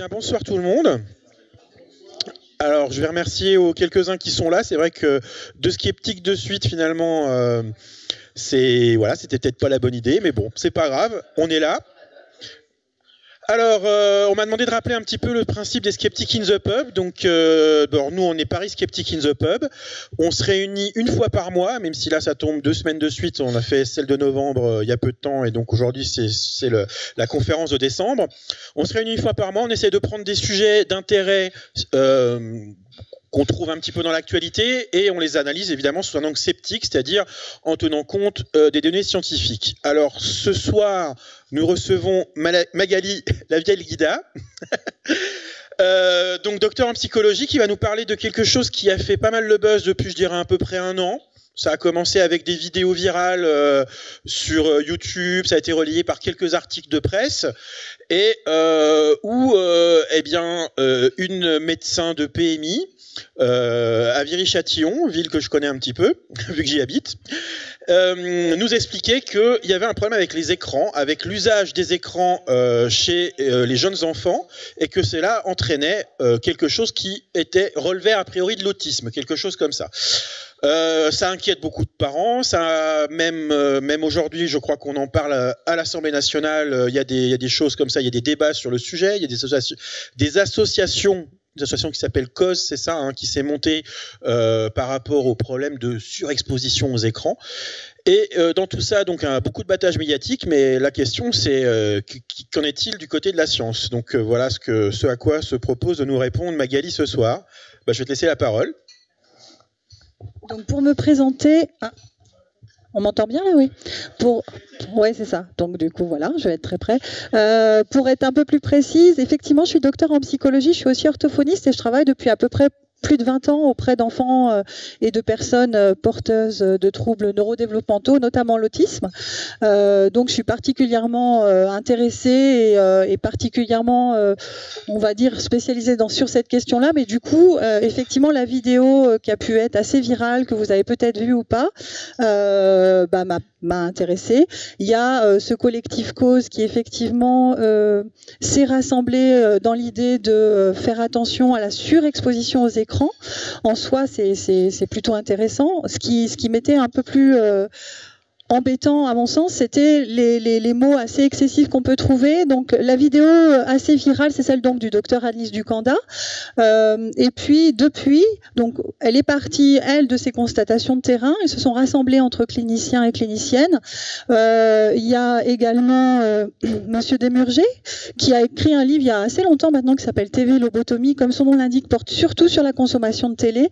bien, bonsoir tout le monde. Alors, je vais remercier aux quelques-uns qui sont là. C'est vrai que deux sceptiques de suite, finalement, voilà, c'était peut-être pas la bonne idée, mais bon, c'est pas grave, on est là. Alors, on m'a demandé de rappeler un petit peu le principe des Skeptics in the Pub. Donc, nous, on est Paris Skeptics in the Pub. On se réunit une fois par mois, même si là, ça tombe 2 semaines de suite. On a fait celle de novembre il y a peu de temps, et donc aujourd'hui, c'est la conférence de décembre. On se réunit une fois par mois. On essaie de prendre des sujets d'intérêt qu'on trouve un petit peu dans l'actualité, et on les analyse évidemment sous un angle sceptique, c'est-à-dire en tenant compte des données scientifiques. Alors, ce soir, nous recevons Magali, la vieille Guida, donc docteur en psychologie, qui va nous parler de quelque chose qui a fait pas mal le buzz depuis, je dirais, à peu près 1 an. Ça a commencé avec des vidéos virales sur YouTube, ça a été relayé par quelques articles de presse, et où une médecin de PMI à Viry-Châtillon, ville que je connais un petit peu, vu que j'y habite, nous expliquait qu'il y avait un problème avec les écrans, avec l'usage des écrans chez les jeunes enfants, et que cela entraînait quelque chose qui était relevé a priori de l'autisme, quelque chose comme ça. Ça inquiète beaucoup de parents, ça, même aujourd'hui, je crois qu'on en parle à l'Assemblée nationale, il y a des choses comme ça, il y a des débats sur le sujet, il y a des associations qui s'appelle CAUSE, c'est ça, hein, qui s'est montée par rapport au problème de surexposition aux écrans. Et dans tout ça, donc, beaucoup de battage médiatique, mais la question, c'est qu'en est-il du côté de la science? Donc voilà ce à quoi se propose de nous répondre Magali ce soir. Je vais te laisser la parole. Donc pour me présenter... On m'entend bien là, oui. Ouais, c'est ça. Donc du coup, voilà, je vais être très près. Pour être un peu plus précise, effectivement, je suis docteur en psychologie, je suis aussi orthophoniste et je travaille depuis à peu près plus de 20 ans auprès d'enfants et de personnes porteuses de troubles neurodéveloppementaux, notamment l'autisme. Donc je suis particulièrement intéressée et particulièrement, on va dire, spécialisée sur cette question-là. Mais du coup, effectivement, la vidéo qui a pu être assez virale, que vous avez peut-être vue ou pas, m'a intéressée. Il y a ce collectif Cause qui effectivement s'est rassemblé dans l'idée de faire attention à la surexposition aux écrans. En soi, c'est plutôt intéressant. Ce qui m'était un peu plus embêtant à mon sens, c'était les mots assez excessifs qu'on peut trouver. Donc la vidéo assez virale, c'est celle donc du docteur Annelise Ducanda. Et puis depuis, donc elle est partie de ses constatations de terrain. Ils se sont rassemblés entre cliniciens et cliniciennes. Il y a également Monsieur Desmurger qui a écrit un livre il y a assez longtemps maintenant qui s'appelle TV Lobotomie, comme son nom l'indique, porte surtout sur la consommation de télé,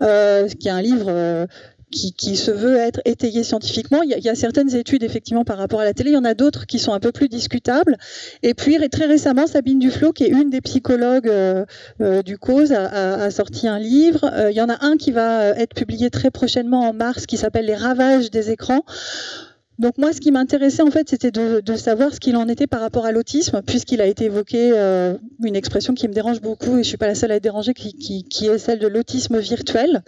qui est un livre qui se veut être étayé scientifiquement. Il y a certaines études effectivement par rapport à la télé, il y en a d'autres qui sont un peu plus discutables. Et puis très récemment, Sabine Duflot, qui est une des psychologues du Cause, a sorti un livre. Il y en a un qui va être publié très prochainement en mars, qui s'appelle Les ravages des écrans. Donc moi, ce qui m'intéressait en fait, c'était de savoir ce qu'il en était par rapport à l'autisme, puisqu'il a été évoqué une expression qui me dérange beaucoup, et je suis pas la seule à être dérangée, qui est celle de l'autisme virtuel.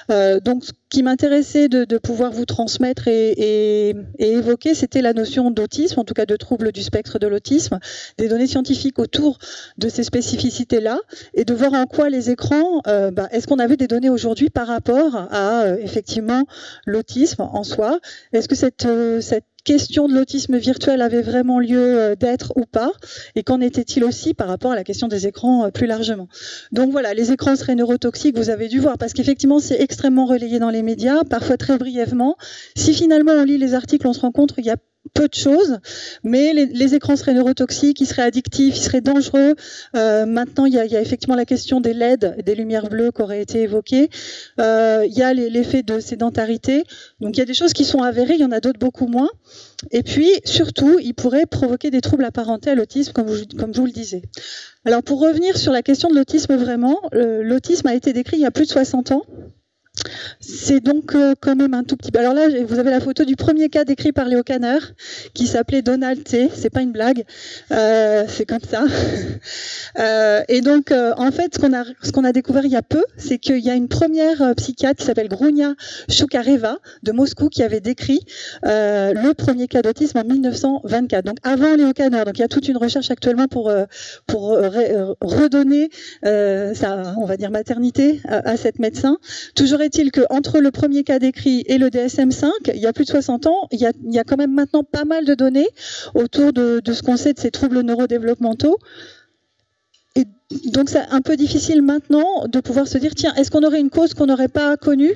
Donc ce qui m'intéressait de pouvoir vous transmettre et évoquer, c'était la notion d'autisme, en tout cas de trouble du spectre de l'autisme, des données scientifiques autour de ces spécificités-là, et de voir en quoi les écrans, est-ce qu'on avait des données aujourd'hui par rapport à effectivement l'autisme en soi? Est-ce que cette question de l'autisme virtuel avait vraiment lieu d'être ou pas, et qu'en était-il aussi par rapport à la question des écrans plus largement. Donc voilà, les écrans seraient neurotoxiques, vous avez dû voir, parce qu'effectivement c'est extrêmement relayé dans les médias, parfois très brièvement. Si finalement on lit les articles, on se rend compte qu'il y a peu de choses, mais les écrans seraient neurotoxiques, ils seraient addictifs, ils seraient dangereux. Maintenant, il y a effectivement la question des LED, des lumières bleues qui auraient été évoquées. Il y a l'effet de sédentarité. Donc il y a des choses qui sont avérées, il y en a d'autres beaucoup moins. Et puis, surtout, ils pourraient provoquer des troubles apparentés à l'autisme, comme je vous le disais. Alors pour revenir sur la question de l'autisme vraiment, l'autisme a été décrit il y a plus de 60 ans. C'est donc quand même un tout petit peu. Alors là, vous avez la photo du premier cas décrit par Léo Kanner, qui s'appelait Donald T. C'est pas une blague, c'est comme ça. Et donc, en fait, ce qu'on a découvert il y a peu, c'est qu'il y a une première psychiatre qui s'appelle Grunia Shukareva de Moscou qui avait décrit le premier cas d'autisme en 1924. Donc avant Léo Kanner. Donc il y a toute une recherche actuellement pour redonner sa, on va dire, maternité à cette médecin. Toujours est-il qu'entre le premier cas décrit et le DSM-5, il y a plus de 60 ans, il y a quand même maintenant pas mal de données autour de ce qu'on sait de ces troubles neurodéveloppementaux. Et donc c'est un peu difficile maintenant de pouvoir se dire, tiens, est-ce qu'on aurait une cause qu'on n'aurait pas connue ?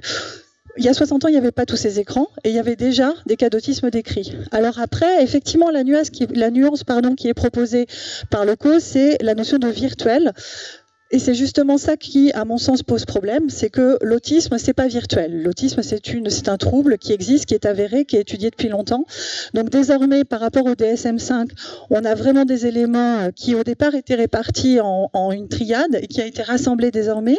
Il y a 60 ans, il n'y avait pas tous ces écrans et il y avait déjà des cas d'autisme décrits. Alors après, effectivement, la nuance qui est proposée par le cause, c'est la notion de virtuel. Et c'est justement ça qui, à mon sens, pose problème, c'est que l'autisme, c'est pas virtuel. L'autisme, c'est un trouble qui existe, qui est avéré, qui est étudié depuis longtemps. Donc désormais, par rapport au DSM-5, on a vraiment des éléments qui, au départ, étaient répartis en une triade et qui a été rassemblée désormais.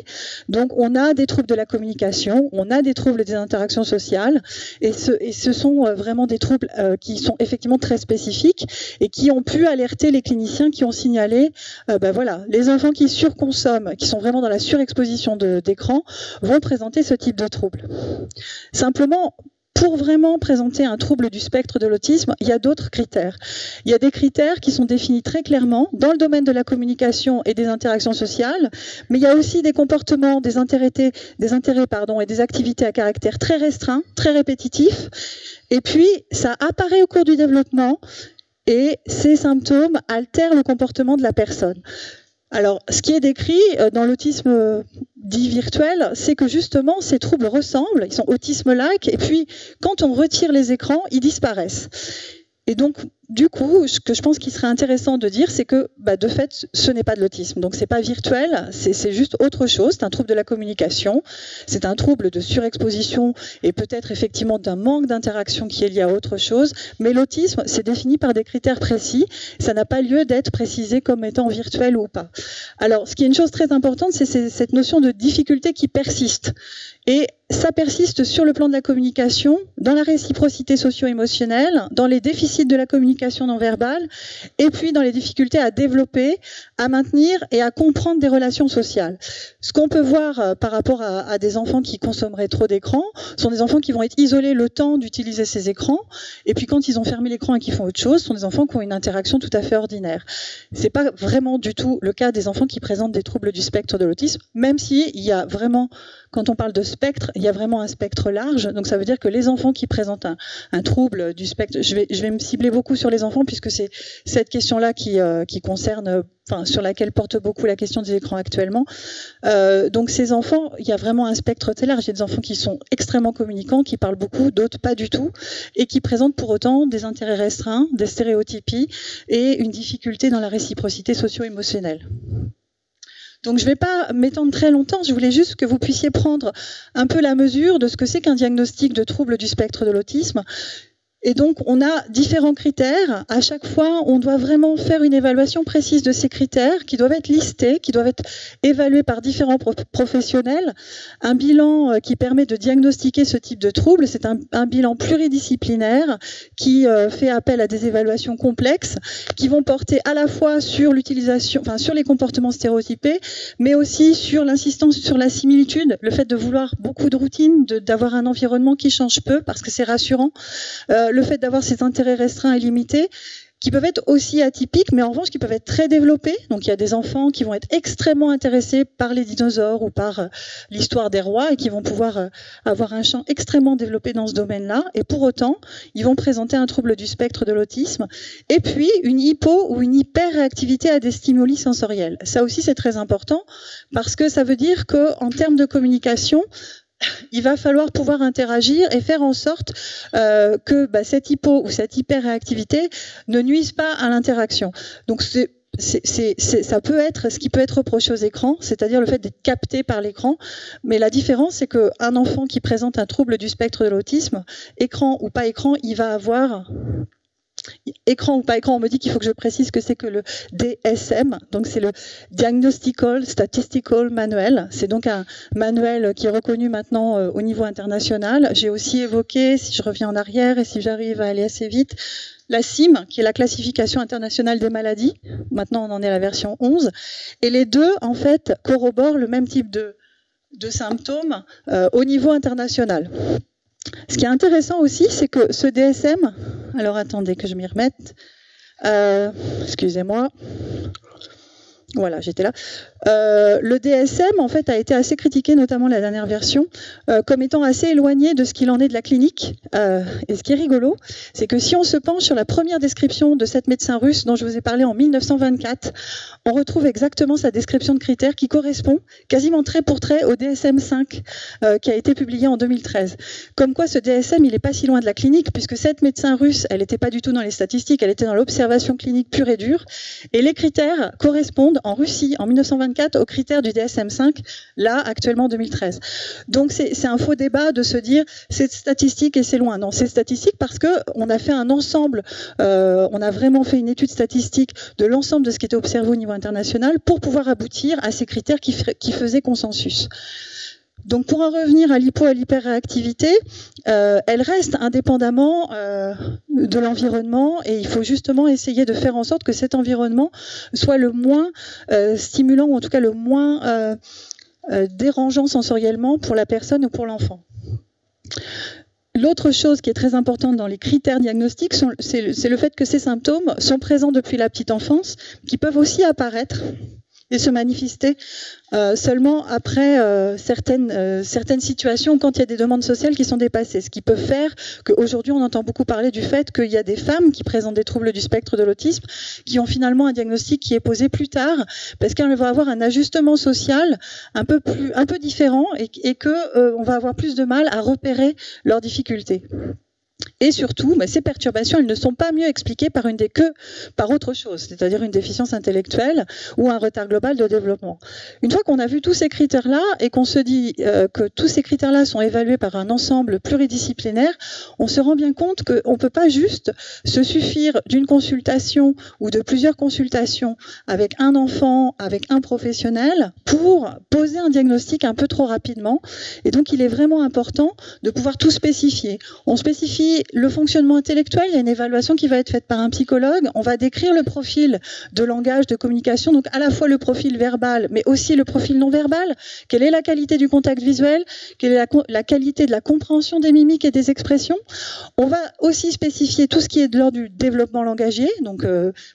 Donc on a des troubles de la communication, on a des troubles des interactions sociales, et ce sont vraiment des troubles qui sont effectivement très spécifiques et qui ont pu alerter les cliniciens qui ont signalé, voilà, les enfants qui surconsomment, qui sont vraiment dans la surexposition d'écran, vont présenter ce type de trouble. Simplement, pour vraiment présenter un trouble du spectre de l'autisme, il y a d'autres critères. Il y a des critères qui sont définis très clairement dans le domaine de la communication et des interactions sociales, mais il y a aussi des comportements, des intérêts et des activités à caractère très restreint, très répétitif. Et puis, ça apparaît au cours du développement et ces symptômes altèrent le comportement de la personne. Alors, ce qui est décrit dans l'autisme dit virtuel, c'est que justement, ces troubles ressemblent, ils sont autisme-like, et puis quand on retire les écrans, ils disparaissent. Et donc, du coup, ce que je pense qu'il serait intéressant de dire, c'est que, de fait, ce n'est pas de l'autisme. Donc, c'est pas virtuel, c'est juste autre chose. C'est un trouble de la communication, c'est un trouble de surexposition et peut-être effectivement d'un manque d'interaction qui est lié à autre chose. Mais l'autisme, c'est défini par des critères précis. Ça n'a pas lieu d'être précisé comme étant virtuel ou pas. Alors, ce qui est une chose très importante, c'est cette notion de difficulté qui persiste. Et ça persiste sur le plan de la communication, dans la réciprocité socio-émotionnelle, dans les déficits de la communication non verbale, et puis dans les difficultés à développer, à maintenir et à comprendre des relations sociales. Ce qu'on peut voir par rapport à des enfants qui consommeraient trop d'écrans, sont des enfants qui vont être isolés le temps d'utiliser ces écrans, et puis quand ils ont fermé l'écran et qu'ils font autre chose, sont des enfants qui ont une interaction tout à fait ordinaire. C'est pas vraiment du tout le cas des enfants qui présentent des troubles du spectre de l'autisme, même si il y a vraiment, quand on parle de spectre, il y a vraiment un spectre large. Donc ça veut dire que les enfants qui présentent un trouble du spectre, je vais me cibler beaucoup sur les enfants puisque c'est cette question-là qui concerne, sur laquelle porte beaucoup la question des écrans actuellement. Donc ces enfants, il y a vraiment un spectre très large. Il y a des enfants qui sont extrêmement communicants, qui parlent beaucoup, d'autres pas du tout, et qui présentent pour autant des intérêts restreints, des stéréotypies et une difficulté dans la réciprocité socio-émotionnelle. Donc je ne vais pas m'étendre très longtemps, je voulais juste que vous puissiez prendre un peu la mesure de ce que c'est qu'un diagnostic de trouble du spectre de l'autisme. Et donc, on a différents critères. À chaque fois, on doit vraiment faire une évaluation précise de ces critères qui doivent être listés, qui doivent être évalués par différents professionnels. Un bilan qui permet de diagnostiquer ce type de trouble, c'est un bilan pluridisciplinaire qui fait appel à des évaluations complexes qui vont porter à la fois sur l'utilisation, sur les comportements stéréotypés, mais aussi sur l'insistance sur la similitude, le fait de vouloir beaucoup de routine, d'avoir un environnement qui change peu parce que c'est rassurant. Le fait d'avoir ces intérêts restreints et limités, qui peuvent être aussi atypiques, mais en revanche qui peuvent être très développés. Donc il y a des enfants qui vont être extrêmement intéressés par les dinosaures ou par l'histoire des rois et qui vont pouvoir avoir un champ extrêmement développé dans ce domaine-là. Et pour autant, ils vont présenter un trouble du spectre de l'autisme. Et puis une hypo ou une hyperréactivité à des stimuli sensoriels. Ça aussi c'est très important parce que ça veut dire qu'en termes de communication, il va falloir pouvoir interagir et faire en sorte que cette hypo ou cette hyperréactivité ne nuise pas à l'interaction. Donc ça peut être ce qui peut être reproché aux écrans, c'est-à-dire le fait d'être capté par l'écran. Mais la différence, c'est qu'un enfant qui présente un trouble du spectre de l'autisme, écran ou pas écran, il va avoir écran ou pas écran, on me dit qu'il faut que je précise que c'est que le DSM, donc c'est le Diagnostical Statistical Manual. C'est donc un manuel qui est reconnu maintenant au niveau international. J'ai aussi évoqué, si je reviens en arrière et si j'arrive à aller assez vite, la CIM, qui est la classification internationale des maladies. Maintenant, on en est à la version 11. Et les deux, en fait, corroborent le même type de symptômes au niveau international. Ce qui est intéressant aussi, c'est que ce DSM, alors attendez que je m'y remette, excusez-moi, voilà, j'étais là. Le DSM, en fait, a été assez critiqué, notamment la dernière version, comme étant assez éloigné de ce qu'il en est de la clinique. Et ce qui est rigolo, c'est que si on se penche sur la première description de cette médecin russe dont je vous ai parlé en 1924, on retrouve exactement sa description de critères qui correspond quasiment trait pour trait au DSM-5 qui a été publié en 2013. Comme quoi, ce DSM, il n'est pas si loin de la clinique, puisque cette médecin russe, elle n'était pas du tout dans les statistiques, elle était dans l'observation clinique pure et dure. Et les critères correspondent en Russie, en 1924, aux critères du DSM-5, là, actuellement, en 2013. Donc, c'est un faux débat de se dire, c'est statistique et c'est loin. Non, c'est statistique parce qu'on a fait un ensemble, on a vraiment fait une étude statistique de l'ensemble de ce qui était observé au niveau international pour pouvoir aboutir à ces critères qui faisaient consensus. Donc pour en revenir à l'hypo et à l'hyperréactivité, elle reste indépendamment de l'environnement et il faut justement essayer de faire en sorte que cet environnement soit le moins stimulant ou en tout cas le moins dérangeant sensoriellement pour la personne ou pour l'enfant. L'autre chose qui est très importante dans les critères diagnostiques, c'est le fait que ces symptômes sont présents depuis la petite enfance, qui peuvent aussi apparaître et se manifester seulement après certaines situations quand il y a des demandes sociales qui sont dépassées. Ce qui peut faire qu'aujourd'hui on entend beaucoup parler du fait qu'il y a des femmes qui présentent des troubles du spectre de l'autisme qui ont finalement un diagnostic qui est posé plus tard parce qu'elles vont avoir un ajustement social un peu différent et qu'on va avoir plus de mal à repérer leurs difficultés. Et surtout, ces perturbations, elles ne sont pas mieux expliquées par autre chose, c'est-à-dire une déficience intellectuelle ou un retard global de développement. Une fois qu'on a vu tous ces critères-là et qu'on se dit que tous ces critères-là sont évalués par un ensemble pluridisciplinaire, on se rend bien compte qu'on ne peut pas juste se suffire d'une consultation ou de plusieurs consultations avec un enfant, avec un professionnel, pour poser un diagnostic un peu trop rapidement. Et donc, il est vraiment important de pouvoir tout spécifier. On spécifie le fonctionnement intellectuel, il y a une évaluation qui va être faite par un psychologue, on va décrire le profil de langage, de communication, donc à la fois le profil verbal, mais aussi le profil non verbal, quelle est la qualité du contact visuel, quelle est la qualité de la compréhension des mimiques et des expressions. On va aussi spécifier tout ce qui est de l'ordre du développement langagier, donc,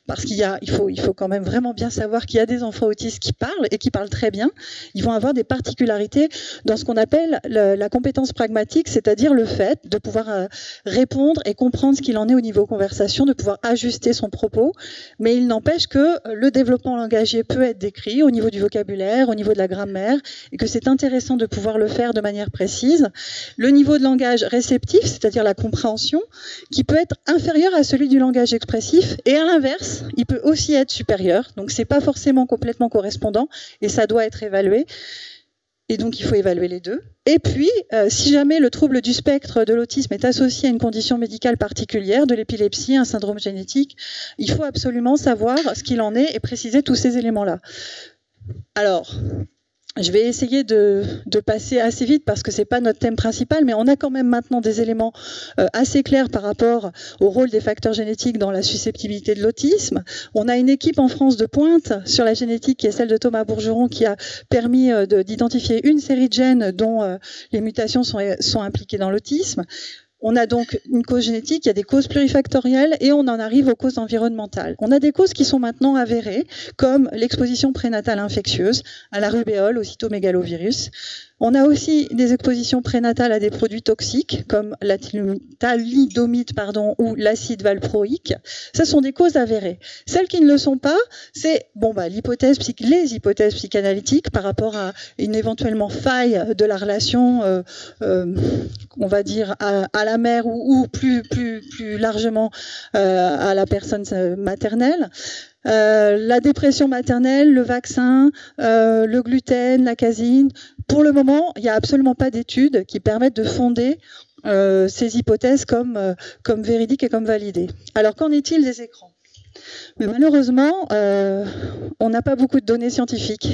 parce qu'il faut quand même vraiment bien savoir qu'il y a des enfants autistes qui parlent et qui parlent très bien. Ils vont avoir des particularités dans ce qu'on appelle la compétence pragmatique, c'est-à-dire le fait de pouvoir répondre et comprendre ce qu'il en est au niveau conversation, de pouvoir ajuster son propos, mais il n'empêche que le développement langagier peut être décrit au niveau du vocabulaire, au niveau de la grammaire, et que c'est intéressant de pouvoir le faire de manière précise. Le niveau de langage réceptif, c'est-à-dire la compréhension, qui peut être inférieur à celui du langage expressif, et à l'inverse, il peut aussi être supérieur, donc c'est pas forcément complètement correspondant, et ça doit être évalué. Et donc, il faut évaluer les deux. Et puis, si jamais le trouble du spectre de l'autisme est associé à une condition médicale particulière, de l'épilepsie, un syndrome génétique, il faut absolument savoir ce qu'il en est et préciser tous ces éléments-là. Alors, je vais essayer de passer assez vite parce que c'est pas notre thème principal, mais on a quand même maintenant des éléments assez clairs par rapport au rôle des facteurs génétiques dans la susceptibilité de l'autisme. On a une équipe en France de pointe sur la génétique qui est celle de Thomas Bourgeron qui a permis d'identifier une série de gènes dont les mutations sont impliquées dans l'autisme. On a donc une cause génétique, il y a des causes plurifactorielles et on en arrive aux causes environnementales. On a des causes qui sont maintenant avérées, comme l'exposition prénatale infectieuse, à la rubéole, au cytomégalovirus. On a aussi des expositions prénatales à des produits toxiques, comme la thalidomide ou l'acide valproïque. Ce sont des causes avérées. Celles qui ne le sont pas, c'est les hypothèses psychanalytiques par rapport à une éventuellement faille de la relation, on va dire, à la mère ou plus largement à la personne maternelle. La dépression maternelle, le vaccin, le gluten, la caséine. Pour le moment, il n'y a absolument pas d'études qui permettent de fonder ces hypothèses comme véridiques et comme validées. Alors qu'en est-il des écrans ? Mais malheureusement, on n'a pas beaucoup de données scientifiques.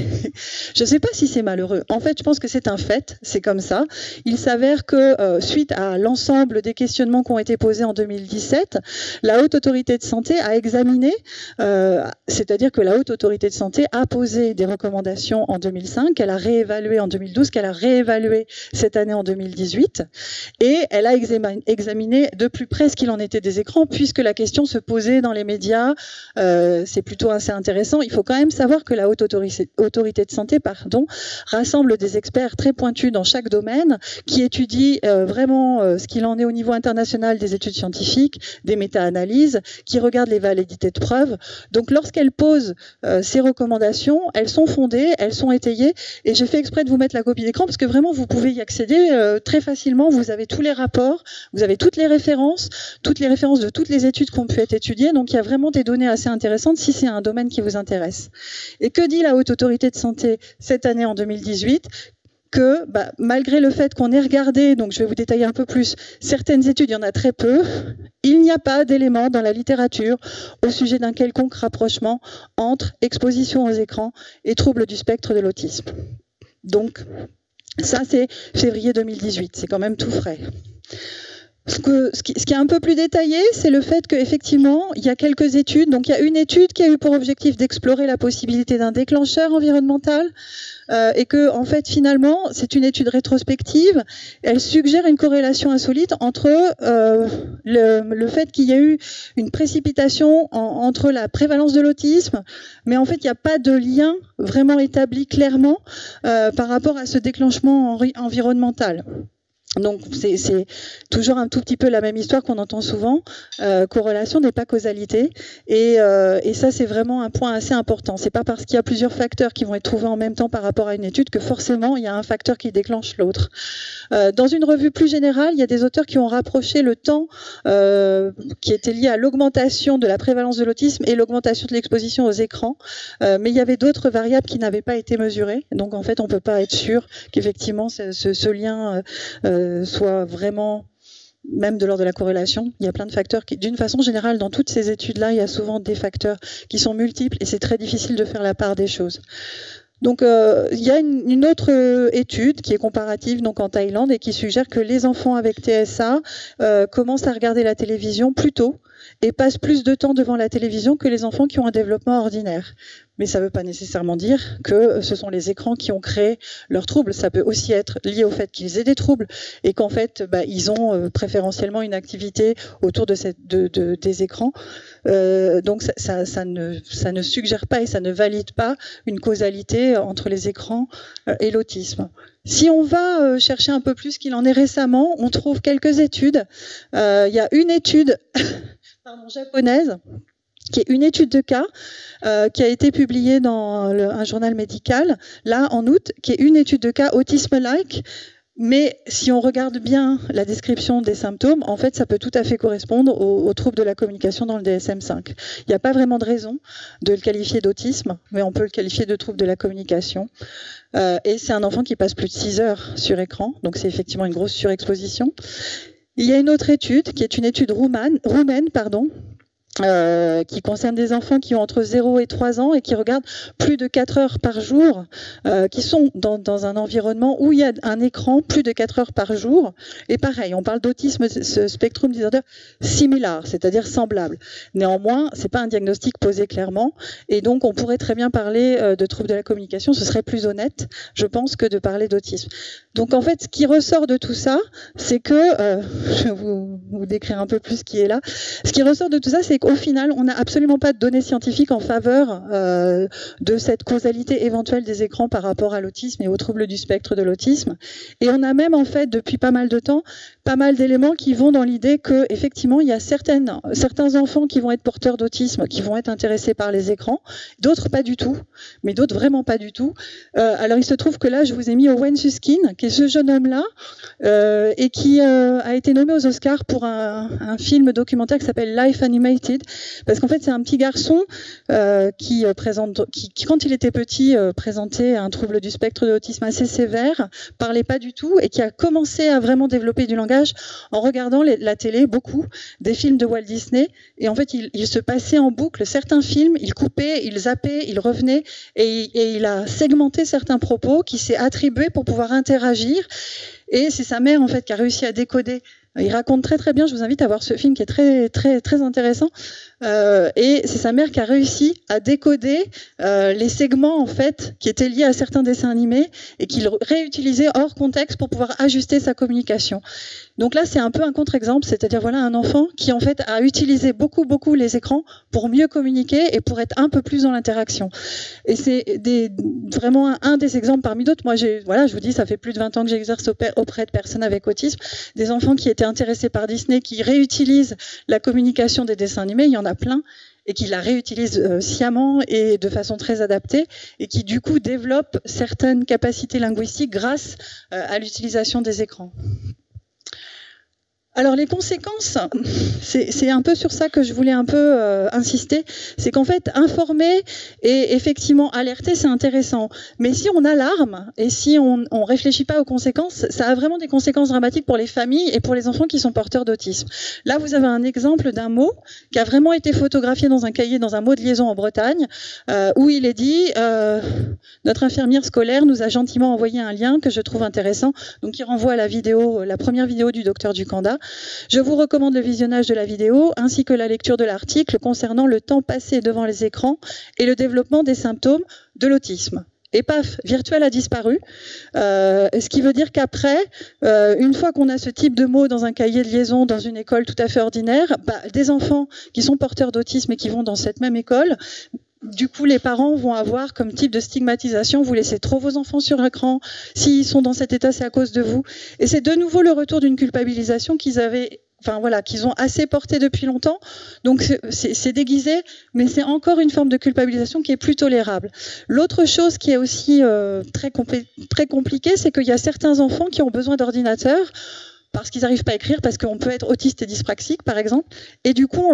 Je ne sais pas si c'est malheureux. En fait, je pense que c'est un fait, c'est comme ça. Il s'avère que suite à l'ensemble des questionnements qui ont été posés en 2017, la Haute Autorité de Santé a examiné, c'est-à-dire que la Haute Autorité de Santé a posé des recommandations en 2005, qu'elle a réévaluées en 2012, qu'elle a réévaluées cette année en 2018, et elle a examiné de plus près ce qu'il en était des écrans, puisque la question se posait dans les médias. C'est plutôt assez intéressant. Il faut quand même savoir que la Haute Autorité de Santé rassemble des experts très pointus dans chaque domaine qui étudient vraiment ce qu'il en est au niveau international des études scientifiques, des méta-analyses, qui regardent les validités de preuves. Donc lorsqu'elle pose ces recommandations, elles sont fondées, elles sont étayées, et j'ai fait exprès de vous mettre la copie d'écran parce que vraiment vous pouvez y accéder très facilement. Vous avez tous les rapports, vous avez toutes les références de toutes les études qui ont pu être étudiées, donc il y a vraiment des données assez intéressantes si c'est un domaine qui vous intéresse. Et que dit la Haute Autorité de Santé cette année en 2018 ? Que malgré le fait qu'on ait regardé, donc je vais vous détailler un peu plus, certaines études, il y en a très peu, il n'y a pas d'éléments dans la littérature au sujet d'un quelconque rapprochement entre exposition aux écrans et troubles du spectre de l'autisme. Donc ça c'est février 2018, c'est quand même tout frais. Ce qui est un peu plus détaillé, c'est le fait qu'effectivement, il y a quelques études. Donc, il y a une étude qui a eu pour objectif d'explorer la possibilité d'un déclencheur environnemental et que, en fait, finalement, c'est une étude rétrospective. Elle suggère une corrélation insolite entre le fait qu'il y a eu une précipitation entre la prévalence de l'autisme, mais en fait, il n'y a pas de lien vraiment établi clairement par rapport à ce déclenchement environnemental. Donc c'est toujours un tout petit peu la même histoire qu'on entend souvent. Corrélation n'est pas causalité, et ça c'est vraiment un point assez important. C'est pas parce qu'il y a plusieurs facteurs qui vont être trouvés en même temps par rapport à une étude que forcément il y a un facteur qui déclenche l'autre. Dans une revue plus générale, il y a des auteurs qui ont rapproché le temps qui était lié à l'augmentation de la prévalence de l'autisme et l'augmentation de l'exposition aux écrans, mais il y avait d'autres variables qui n'avaient pas été mesurées. Donc en fait on peut pas être sûr qu'effectivement ce lien soit vraiment même de l'ordre de la corrélation. Il y a plein de facteurs qui, d'une façon générale, dans toutes ces études-là, il y a souvent des facteurs qui sont multiples et c'est très difficile de faire la part des choses. Donc, il y a une autre étude qui est comparative donc en Thaïlande et qui suggère que les enfants avec TSA commencent à regarder la télévision plus tôt et passent plus de temps devant la télévision que les enfants qui ont un développement ordinaire. Mais ça ne veut pas nécessairement dire que ce sont les écrans qui ont créé leurs troubles. Ça peut aussi être lié au fait qu'ils aient des troubles et qu'en fait, ils ont préférentiellement une activité autour de des écrans. Donc ça ne suggère pas et ça ne valide pas une causalité entre les écrans et l'autisme. Si on va chercher un peu plus ce qu'il en est récemment, on trouve quelques études. Il y a une étude japonaise qui est une étude de cas qui a été publiée dans un journal médical, là en août, qui est une étude de cas autisme-like. Mais si on regarde bien la description des symptômes, en fait, ça peut tout à fait correspondre aux troubles de la communication dans le DSM-5. Il n'y a pas vraiment de raison de le qualifier d'autisme, mais on peut le qualifier de trouble de la communication. Et c'est un enfant qui passe plus de 6 heures sur écran, donc c'est effectivement une grosse surexposition. Il y a une autre étude, qui est une étude roumaine, qui concerne des enfants qui ont entre 0 et 3 ans et qui regardent plus de 4 heures par jour, qui sont dans un environnement où il y a un écran plus de 4 heures par jour. Et pareil, on parle d'autisme spectrum disorder similar, c'est-à-dire semblable. Néanmoins, c'est pas un diagnostic posé clairement, et donc on pourrait très bien parler de troubles de la communication. Ce serait plus honnête, je pense, que de parler d'autisme. Donc en fait, ce qui ressort de tout ça, c'est que, je vais vous décrire un peu plus ce qui est là. Ce qui ressort de tout ça, c'est qu'au final, on n'a absolument pas de données scientifiques en faveur de cette causalité éventuelle des écrans par rapport à l'autisme et aux troubles du spectre de l'autisme. Et on a même en fait, depuis pas mal de temps, pas mal d'éléments qui vont dans l'idée que effectivement, il y a certains enfants qui vont être porteurs d'autisme, qui vont être intéressés par les écrans, d'autres pas du tout, mais d'autres vraiment pas du tout. Alors il se trouve que là, je vous ai mis Owen Susskind, qui est ce jeune homme-là, et qui a été nommé aux Oscars pour un film documentaire qui s'appelle Life Animated, parce qu'en fait c'est un petit garçon qui, quand il était petit, présentait un trouble du spectre de l'autisme assez sévère, parlait pas du tout, et qui a commencé à vraiment développer du langage en regardant la télé, beaucoup, des films de Walt Disney, et en fait il se passait en boucle certains films, il coupait, il zappait, il revenait, et il a segmenté certains propos qui s'est attribué pour pouvoir interagir, et c'est sa mère en fait qui a réussi à décoder. Il raconte très très bien, je vous invite à voir ce film qui est très très très intéressant, et c'est sa mère qui a réussi à décoder les segments en fait qui étaient liés à certains dessins animés et qu'il réutilisait hors contexte pour pouvoir ajuster sa communication. Donc là c'est un peu un contre-exemple, c'est-à-dire voilà un enfant qui en fait a utilisé beaucoup les écrans pour mieux communiquer et pour être un peu plus dans l'interaction. Et c'est vraiment un des exemples parmi d'autres. Moi je vous dis, ça fait plus de 20 ans que j'exerce auprès de personnes avec autisme, des enfants qui étaient intéressés par Disney, qui réutilisent la communication des dessins animés, il y en a plein, et qui la réutilisent sciemment et de façon très adaptée, et qui du coup développent certaines capacités linguistiques grâce à l'utilisation des écrans. Alors les conséquences, c'est un peu sur ça que je voulais un peu insister, c'est qu'en fait informer et effectivement alerter c'est intéressant, mais si on alarme et si on réfléchit pas aux conséquences, ça a vraiment des conséquences dramatiques pour les familles et pour les enfants qui sont porteurs d'autisme. Là vous avez un exemple d'un mot qui a vraiment été photographié dans un cahier, dans un mot de liaison en Bretagne, où il est dit notre infirmière scolaire nous a gentiment envoyé un lien que je trouve intéressant, donc il renvoie à la vidéo, la première vidéo du docteur Ducanda. Je vous recommande le visionnage de la vidéo ainsi que la lecture de l'article concernant le temps passé devant les écrans et le développement des symptômes de l'autisme. Et paf, Virtuel a disparu, ce qui veut dire qu'après, une fois qu'on a ce type de mots dans un cahier de liaison dans une école tout à fait ordinaire, des enfants qui sont porteurs d'autisme et qui vont dans cette même école, du coup, les parents vont avoir comme type de stigmatisation, vous laissez trop vos enfants sur l'écran, s'ils sont dans cet état, c'est à cause de vous. Et c'est de nouveau le retour d'une culpabilisation qu'ils ont assez portée depuis longtemps. Donc c'est déguisé, mais c'est encore une forme de culpabilisation qui est plus tolérable. L'autre chose qui est aussi très compliquée, c'est qu'il y a certains enfants qui ont besoin d'ordinateurs, parce qu'ils n'arrivent pas à écrire, parce qu'on peut être autiste et dyspraxique, par exemple. Et du coup,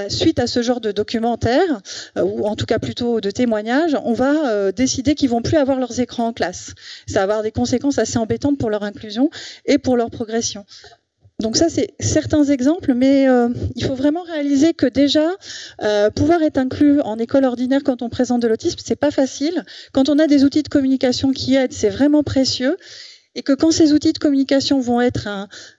suite à ce genre de documentaire, ou en tout cas plutôt de témoignages, on va décider qu'ils vont plus avoir leurs écrans en classe. Ça va avoir des conséquences assez embêtantes pour leur inclusion et pour leur progression. Donc ça, c'est certains exemples, mais il faut vraiment réaliser que déjà, pouvoir être inclus en école ordinaire quand on présente de l'autisme, c'est pas facile. Quand on a des outils de communication qui aident, c'est vraiment précieux. Et que quand ces outils de communication vont être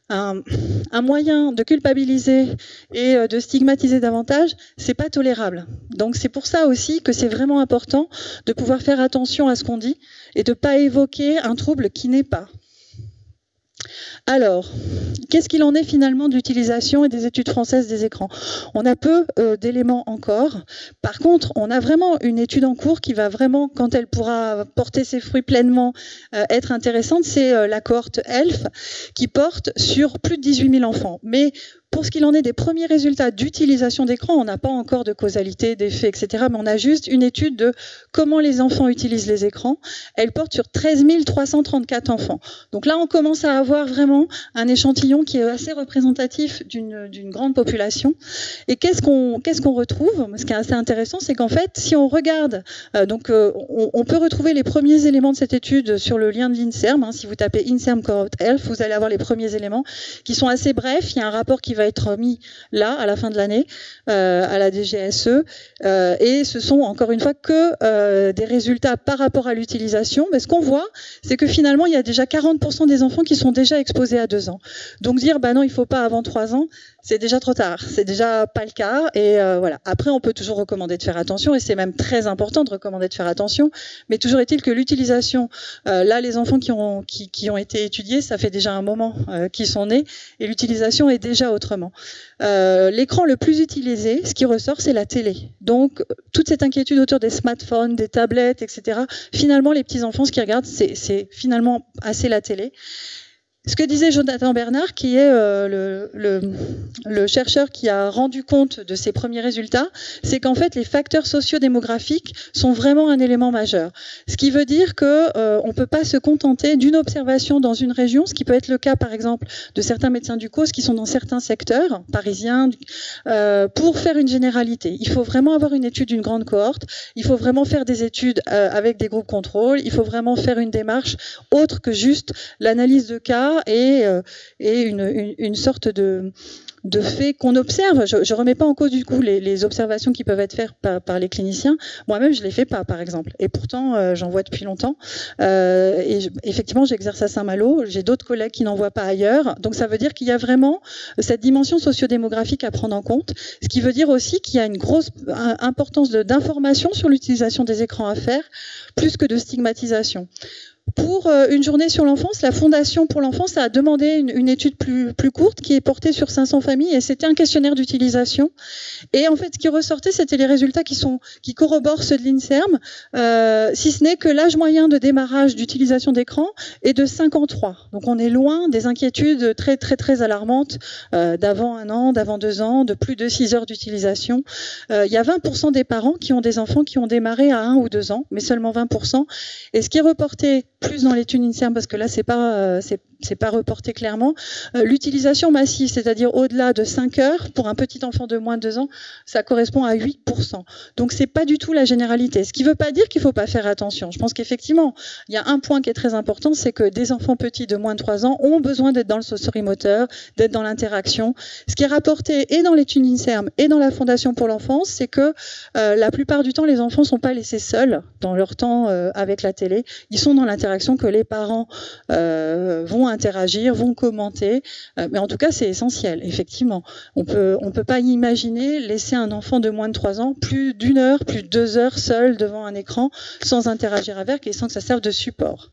un moyen de culpabiliser et de stigmatiser davantage, c'est pas tolérable. Donc c'est pour ça aussi que c'est vraiment important de pouvoir faire attention à ce qu'on dit et de pas évoquer un trouble qui n'est pas. Alors, qu'est-ce qu'il en est finalement de l'utilisation et des études françaises des écrans? On a peu d'éléments encore. Par contre, on a vraiment une étude en cours qui va vraiment, quand elle pourra porter ses fruits pleinement, être intéressante. C'est la cohorte ELF qui porte sur plus de 18 000 enfants. Mais pour ce qu'il en est des premiers résultats d'utilisation d'écran, on n'a pas encore de causalité, d'effet, etc. Mais on a juste une étude de comment les enfants utilisent les écrans. Elle porte sur 13 334 enfants. Donc là, on commence à avoir vraiment un échantillon qui est assez représentatif d'une grande population. Et qu'est-ce qu'on retrouve? Ce qui est assez intéressant, c'est qu'en fait, si on regarde, on peut retrouver les premiers éléments de cette étude sur le lien de l'INSERM. Si vous tapez INSERM Cohort ELF, vous allez avoir les premiers éléments qui sont assez brefs. Il y a un rapport qui va être mis là à la fin de l'année à la DGSE et ce sont encore une fois que des résultats par rapport à l'utilisation. Mais ce qu'on voit, c'est que finalement il y a déjà 40% des enfants qui sont déjà exposés à 2 ans. Donc dire non, il faut pas avant 3 ans, c'est déjà trop tard, c'est déjà pas le cas. Et voilà. Après, on peut toujours recommander de faire attention, et c'est même très important de recommander de faire attention. Mais toujours est-il que l'utilisation, là, les enfants qui ont été étudiés, ça fait déjà un moment qu'ils sont nés, et l'utilisation est déjà autrement. L'écran le plus utilisé, ce qui ressort, c'est la télé. Donc, toute cette inquiétude autour des smartphones, des tablettes, etc. Finalement, les petits enfants, ce qu'ils regardent, c'est finalement assez la télé. Ce que disait Jonathan Bernard, qui est le chercheur qui a rendu compte de ces premiers résultats, c'est qu'en fait les facteurs sociodémographiques sont vraiment un élément majeur. Ce qui veut dire qu'on ne peut pas se contenter d'une observation dans une région, ce qui peut être le cas par exemple de certains médecins du cause qui sont dans certains secteurs parisiens, pour faire une généralité. Il faut vraiment avoir une étude d'une grande cohorte, il faut vraiment faire des études avec des groupes contrôle, il faut vraiment faire une démarche autre que juste l'analyse de cas et une sorte de fait qu'on observe. Je ne remets pas en cause du coup les observations qui peuvent être faites par les cliniciens. Moi-même, je ne les fais pas, par exemple. Et pourtant, j'en vois depuis longtemps. Effectivement, j'exerce à Saint-Malo. J'ai d'autres collègues qui n'en voient pas ailleurs. Donc, ça veut dire qu'il y a vraiment cette dimension sociodémographique à prendre en compte. Ce qui veut dire aussi qu'il y a une grosse importance d'information sur l'utilisation des écrans à faire, plus que de stigmatisation. Pour une journée sur l'enfance, la Fondation pour l'enfance a demandé une étude plus courte qui est portée sur 500 familles et c'était un questionnaire d'utilisation. Et en fait, ce qui ressortait, c'était les résultats qui corroborent ceux de l'INSERM, si ce n'est que l'âge moyen de démarrage d'utilisation d'écran est de 53. Donc on est loin des inquiétudes très très très alarmantes d'avant 1 an, d'avant 2 ans, de plus de 6 heures d'utilisation. Il y a 20% des parents qui ont des enfants qui ont démarré à 1 ou 2 ans, mais seulement 20%. Et ce qui est reporté plus dans l'étude INSERM, parce que là c'est pas reporté clairement, l'utilisation massive, c'est-à-dire au-delà de 5 heures pour un petit enfant de moins de 2 ans, ça correspond à 8%. Donc c'est pas du tout la généralité. Ce qui veut pas dire qu'il faut pas faire attention. Je pense qu'effectivement, il y a un point qui est très important, c'est que des enfants petits de moins de 3 ans ont besoin d'être dans le sensorimoteur, d'être dans l'interaction. Ce qui est rapporté et dans l'étude INSERM et dans la Fondation pour l'enfance, c'est que la plupart du temps, les enfants sont pas laissés seuls dans leur temps avec la télé. Ils sont dans l'interaction que les parents vont interagir, vont commenter, mais en tout cas c'est essentiel, effectivement. On peut pas imaginer laisser un enfant de moins de 3 ans plus d'1 heure, plus de 2 heures seul devant un écran sans interagir avec et sans que ça serve de support.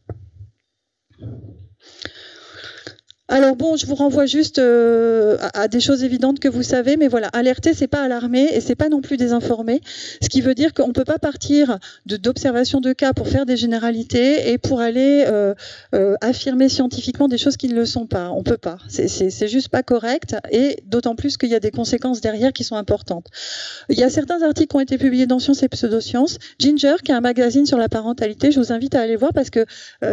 Alors bon, je vous renvoie juste à des choses évidentes que vous savez, mais voilà, alerter, c'est pas alarmer et c'est pas non plus désinformer. Ce qui veut dire qu'on peut pas partir d'observation de cas pour faire des généralités et pour aller affirmer scientifiquement des choses qui ne le sont pas. On peut pas. C'est juste pas correct et d'autant plus qu'il y a des conséquences derrière qui sont importantes. Il y a certains articles qui ont été publiés dans Science et Pseudosciences. Ginger, qui est un magazine sur la parentalité, je vous invite à aller voir parce que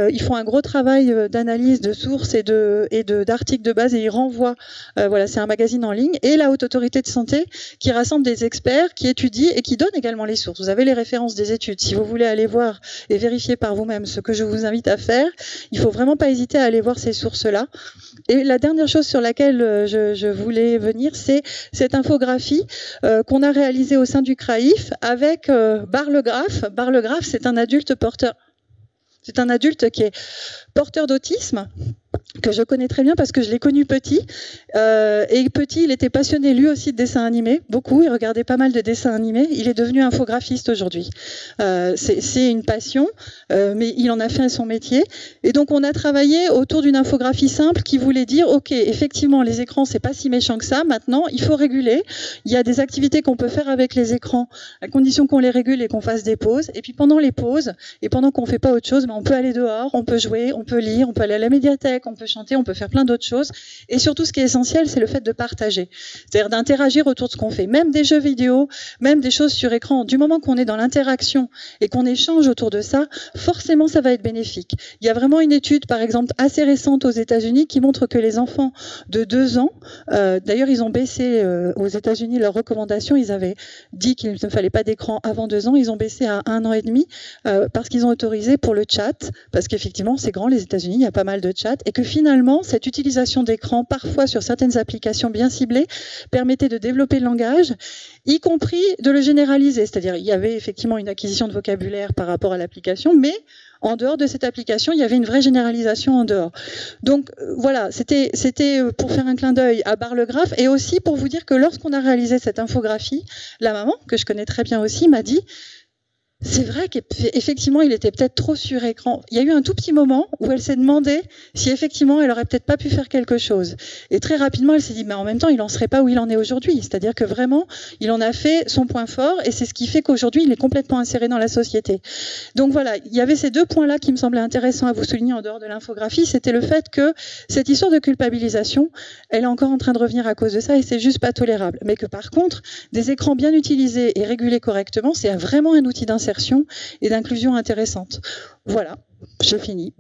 ils font un gros travail d'analyse de sources et d'articles de base et ils renvoient, voilà, c'est un magazine en ligne, et la Haute Autorité de Santé qui rassemble des experts, qui étudient et qui donnent également les sources. Vous avez les références des études. Si vous voulez aller voir et vérifier par vous-même ce que je vous invite à faire, il faut vraiment pas hésiter à aller voir ces sources-là. Et la dernière chose sur laquelle je voulais venir, c'est cette infographie qu'on a réalisée au sein du CRAIF avec Barlegraphe. Barlegraphe, c'est un adulte porteur. C'est un adulte qui est porteur d'autisme, que je connais très bien parce que je l'ai connu petit. Et petit, il était passionné lui aussi de dessins animés, beaucoup. Il regardait pas mal de dessins animés. Il est devenu infographiste aujourd'hui. C'est une passion, mais il en a fait son métier. Et donc, on a travaillé autour d'une infographie simple qui voulait dire, OK, effectivement, les écrans, c'est pas si méchant que ça. Maintenant, il faut réguler. Il y a des activités qu'on peut faire avec les écrans, à condition qu'on les régule et qu'on fasse des pauses. Et puis, pendant les pauses, et pendant qu'on fait pas autre chose, on peut aller dehors, on peut jouer, on peut lire, on peut aller à la médiathèque, on peut chanter, on peut faire plein d'autres choses. Et surtout, ce qui est essentiel, c'est le fait de partager. C'est-à-dire d'interagir autour de ce qu'on fait. Même des jeux vidéo, même des choses sur écran. Du moment qu'on est dans l'interaction et qu'on échange autour de ça, forcément, ça va être bénéfique. Il y a vraiment une étude, par exemple, assez récente aux États-Unis qui montre que les enfants de 2 ans, d'ailleurs, ils ont baissé aux États-Unis leurs recommandations. Ils avaient dit qu'il ne fallait pas d'écran avant 2 ans. Ils ont baissé à 1 an et demi parce qu'ils ont autorisé pour le chat, parce qu'effectivement, c'est grand, les États-Unis, il y a pas mal de chat, et que finalement, cette utilisation d'écran, parfois sur certaines applications bien ciblées, permettait de développer le langage, y compris de le généraliser. C'est-à-dire, il y avait effectivement une acquisition de vocabulaire par rapport à l'application, mais en dehors de cette application, il y avait une vraie généralisation en dehors. Donc voilà, c'était pour faire un clin d'œil à Barlegraphe et aussi pour vous dire que lorsqu'on a réalisé cette infographie, la maman, que je connais très bien aussi, m'a dit: c'est vrai qu'effectivement, il était peut-être trop sur écran. Il y a eu un tout petit moment où elle s'est demandé si effectivement, elle aurait peut-être pas pu faire quelque chose. Et très rapidement, elle s'est dit, mais en même temps, il en serait pas où il en est aujourd'hui. C'est-à-dire que vraiment, il en a fait son point fort et c'est ce qui fait qu'aujourd'hui, il est complètement inséré dans la société. Donc voilà, il y avait ces deux points-là qui me semblaient intéressants à vous souligner en dehors de l'infographie. C'était le fait que cette histoire de culpabilisation, elle est encore en train de revenir à cause de ça et c'est juste pas tolérable. Mais que par contre, des écrans bien utilisés et régulés correctement, c'est vraiment un outil d'insertion et d'inclusion intéressante. Voilà, je finis.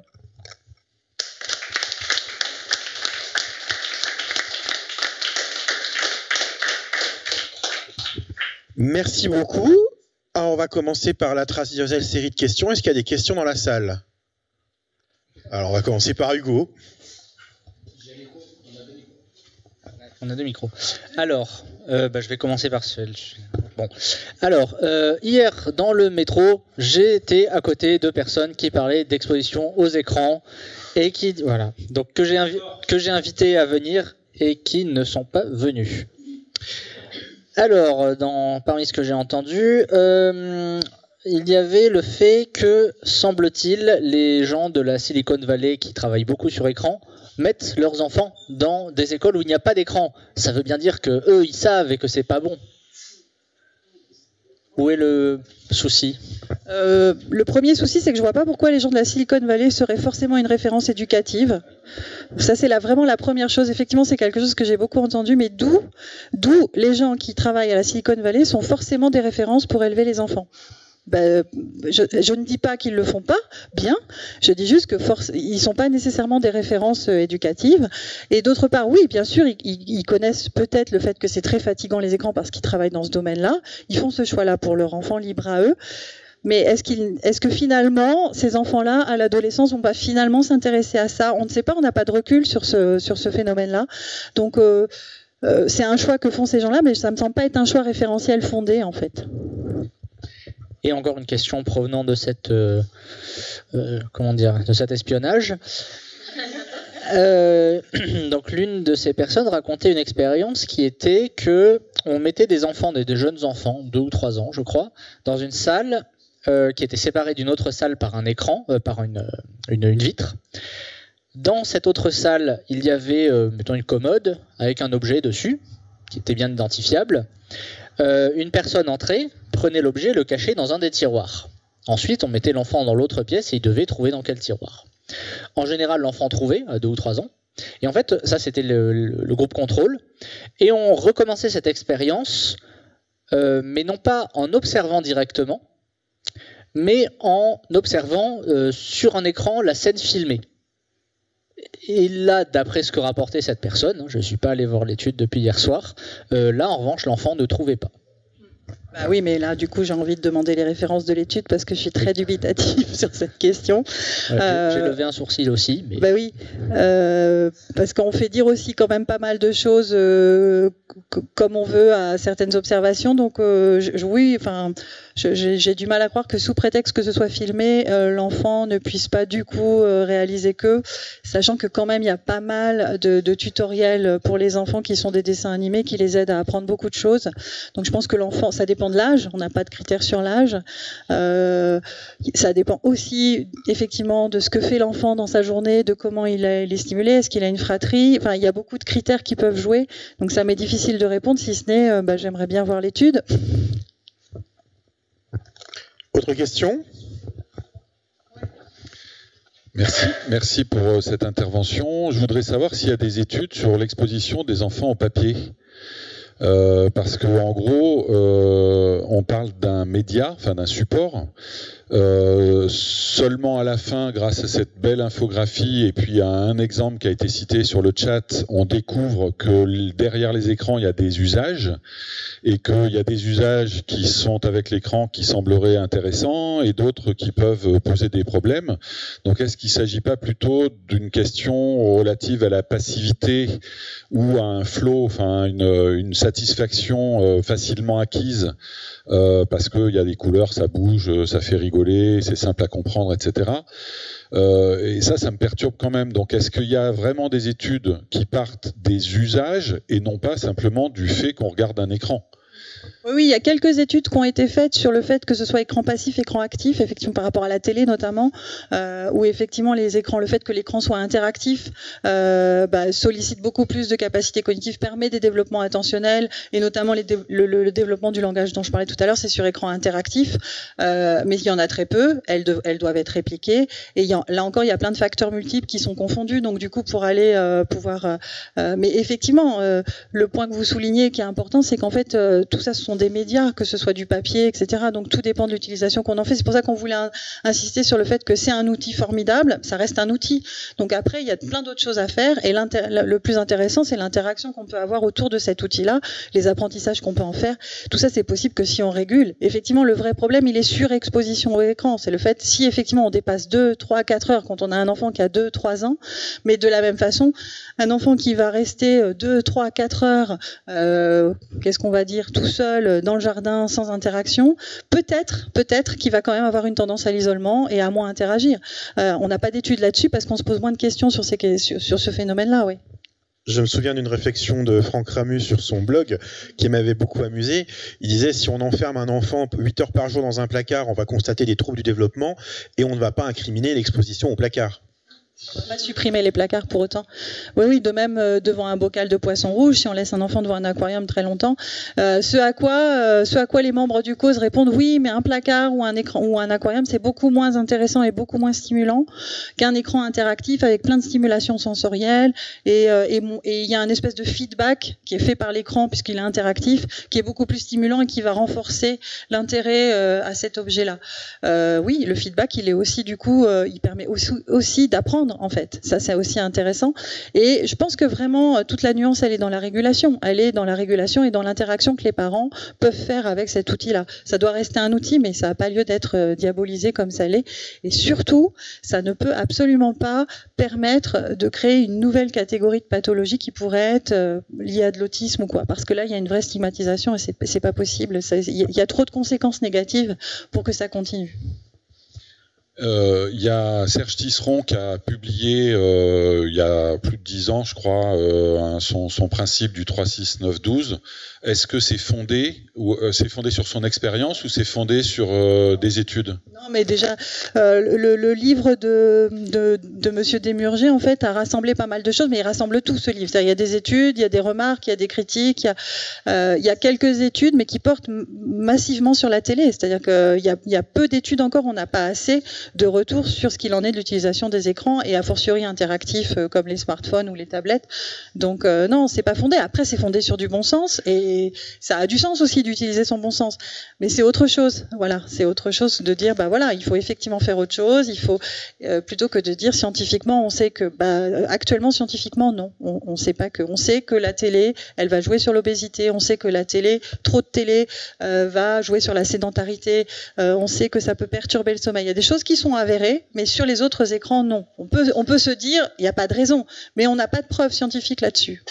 Merci beaucoup. Alors, on va commencer par la traditionnelle série de questions. Est-ce qu'il y a des questions dans la salle? Alors, on va commencer par Hugo. On a deux micros. Alors, je vais commencer par celui. Bon. Alors, hier, dans le métro, j'ai été à côté de personnes qui parlaient d'exposition aux écrans et qui, voilà, donc que j'ai invité à venir et qui ne sont pas venus. Alors, parmi ce que j'ai entendu, il y avait le fait que, semble-t-il, les gens de la Silicon Valley qui travaillent beaucoup sur écran mettent leurs enfants dans des écoles où il n'y a pas d'écran. Ça veut bien dire que eux, ils savent et que c'est pas bon. Où est le souci? Le premier souci, c'est que je vois pas pourquoi les gens de la Silicon Valley seraient forcément une référence éducative. Ça, c'est vraiment la première chose. Effectivement, c'est quelque chose que j'ai beaucoup entendu, mais d'où les gens qui travaillent à la Silicon Valley sont forcément des références pour élever les enfants. Je ne dis pas qu'ils le font pas bien, je dis juste que ils sont pas nécessairement des références éducatives. Et d'autre part, oui, bien sûr, ils connaissent peut-être le fait que c'est très fatigant les écrans parce qu'ils travaillent dans ce domaine-là. Ils font ce choix-là pour leur enfant, libre à eux. Mais est-ce que finalement, ces enfants-là, à l'adolescence, vont pas finalement s'intéresser à ça? On ne sait pas, on n'a pas de recul sur ce phénomène-là. Donc, c'est un choix que font ces gens-là, mais ça me semble pas être un choix référentiel fondé, en fait. Et encore une question provenant de cet espionnage. Donc l'une de ces personnes racontait une expérience qui était que on mettait des enfants, des jeunes enfants, 2 ou 3 ans, je crois, dans une salle qui était séparée d'une autre salle par un écran, par une vitre. Dans cette autre salle, il y avait, mettons, une commode avec un objet dessus qui était bien identifiable. Une personne entrait, prenait l'objet, le cachait dans un des tiroirs. Ensuite, on mettait l'enfant dans l'autre pièce et il devait trouver dans quel tiroir. En général, l'enfant trouvait à 2 ou 3 ans. Et en fait, ça, c'était le groupe contrôle. Et on recommençait cette expérience, mais non pas en observant directement, mais en observant sur un écran la scène filmée. Et là, d'après ce que rapportait cette personne, je ne suis pas allé voir l'étude depuis hier soir, là, en revanche, l'enfant ne trouvait pas. Bah oui, mais là, du coup, j'ai envie de demander les références de l'étude parce que je suis très dubitative sur cette question. J'ai levé un sourcil aussi. Mais... Bah oui, parce qu'on fait dire aussi quand même pas mal de choses comme on veut à certaines observations. Donc oui, enfin, j'ai du mal à croire que sous prétexte que ce soit filmé, l'enfant ne puisse pas du coup réaliser que, sachant que quand même il y a pas mal de tutoriels pour les enfants qui sont des dessins animés qui les aident à apprendre beaucoup de choses. Donc je pense que l'enfant, ça dépend de l'âge, on n'a pas de critères sur l'âge. Ça dépend aussi effectivement de ce que fait l'enfant dans sa journée, de comment il est stimulé, est-ce qu'il a une fratrie. Enfin, il y a beaucoup de critères qui peuvent jouer. Donc ça m'est difficile de répondre, si ce n'est j'aimerais bien voir l'étude. Autre question? Merci pour cette intervention. Je voudrais savoir s'il y a des études sur l'exposition des enfants au papier. Parce qu'en gros, on parle d'un média, enfin d'un support. Seulement à la fin, grâce à cette belle infographie et puis à un exemple qui a été cité sur le chat, on découvre que derrière les écrans, il y a des usages et qu'il y a des usages qui sont avec l'écran qui sembleraient intéressants et d'autres qui peuvent poser des problèmes. Donc est-ce qu'il ne s'agit pas plutôt d'une question relative à la passivité ou à un flow, enfin une satisfaction facilement acquise parce qu'il y a des couleurs, ça bouge, ça fait rigoler, c'est simple à comprendre, etc. Et ça me perturbe quand même. Donc est-ce qu'il y a vraiment des études qui partent des usages et non pas simplement du fait qu'on regarde un écran ? Oui, il y a quelques études qui ont été faites sur le fait que ce soit écran passif, écran actif, effectivement par rapport à la télé notamment, où effectivement les écrans, le fait que l'écran soit interactif, sollicite beaucoup plus de capacités cognitives, permet des développements attentionnels et notamment le développement du langage dont je parlais tout à l'heure, c'est sur écran interactif, mais il y en a très peu, elles doivent être répliquées et là encore il y a plein de facteurs multiples qui sont confondus, donc du coup pour aller mais effectivement le point que vous soulignez qui est important, c'est qu'en fait tout ça, ce sont des médias, que ce soit du papier, etc. Donc tout dépend de l'utilisation qu'on en fait. C'est pour ça qu'on voulait insister sur le fait que c'est un outil formidable, ça reste un outil. Donc après, il y a plein d'autres choses à faire et le plus intéressant, c'est l'interaction qu'on peut avoir autour de cet outil-là, les apprentissages qu'on peut en faire. Tout ça, c'est possible que si on régule. Effectivement, le vrai problème, il est surexposition au écran. C'est le fait, si effectivement on dépasse 2, 3, 4 heures quand on a un enfant qui a 2, 3 ans, mais de la même façon, un enfant qui va rester 2, 3, 4 heures, qu'est-ce qu'on va dire, tout seul dans le jardin sans interaction, peut-être qu'il va quand même avoir une tendance à l'isolement et à moins interagir. On n'a pas d'études là-dessus parce qu'on se pose moins de questions sur ce phénomène-là, oui. Je me souviens d'une réflexion de Franck Ramus sur son blog qui m'avait beaucoup amusé. Il disait, si on enferme un enfant 8 heures par jour dans un placard, on va constater des troubles du développement et on ne va pas incriminer l'exposition au placard. On ne va pas supprimer les placards pour autant. Oui, de même devant un bocal de poisson rouge, si on laisse un enfant devant un aquarium très longtemps, ce à quoi les membres du cause répondent oui, mais un placard ou un écran ou un aquarium, c'est beaucoup moins intéressant et beaucoup moins stimulant qu'un écran interactif avec plein de stimulations sensorielles et il y a un espèce de feedback qui est fait par l'écran puisqu'il est interactif, qui est beaucoup plus stimulant et qui va renforcer l'intérêt à cet objet-là. Oui, le feedback, il est aussi du coup, il permet aussi d'apprendre. En fait, ça c'est aussi intéressant et je pense que vraiment toute la nuance elle est dans la régulation, et dans l'interaction que les parents peuvent faire avec cet outil-là. Ça doit rester un outil mais ça n'a pas lieu d'être diabolisé comme ça l'est et surtout ça ne peut absolument pas permettre de créer une nouvelle catégorie de pathologie qui pourrait être liée à de l'autisme ou quoi, parce que là il y a une vraie stigmatisation et c'est pas possible, il y a trop de conséquences négatives pour que ça continue. Il y a Serge Tisseron qui a publié il y a plus de 10 ans, je crois, son principe du 3-6-9-12. Est-ce que c'est fondé sur son expérience ou c'est fondé sur des études? Non, mais déjà, le livre de Monsieur Desmurger, en fait, a rassemblé pas mal de choses, mais il rassemble tout, ce livre. Il y a des études, il y a des remarques, il y a des critiques, il y a quelques études, mais qui portent massivement sur la télé. C'est-à-dire qu'il y a peu d'études encore, on n'a pas assez de retours sur ce qu'il en est de l'utilisation des écrans, et a fortiori interactifs comme les smartphones ou les tablettes. Donc non, c'est pas fondé. Après, c'est fondé sur du bon sens, et ça a du sens aussi d'utiliser son bon sens. Mais c'est autre chose. Voilà, c'est autre chose de dire, bah voilà, il faut effectivement faire autre chose. Il faut plutôt que de dire scientifiquement, on sait que, actuellement scientifiquement, non, on sait pas que, on sait que la télé, elle va jouer sur l'obésité. On sait que la télé, trop de télé, va jouer sur la sédentarité. On sait que ça peut perturber le sommeil. Il y a des choses qui sont avérées, mais sur les autres écrans, non. On peut se dire, il n'y a pas de raison, mais on n'a pas de preuves scientifiques là-dessus.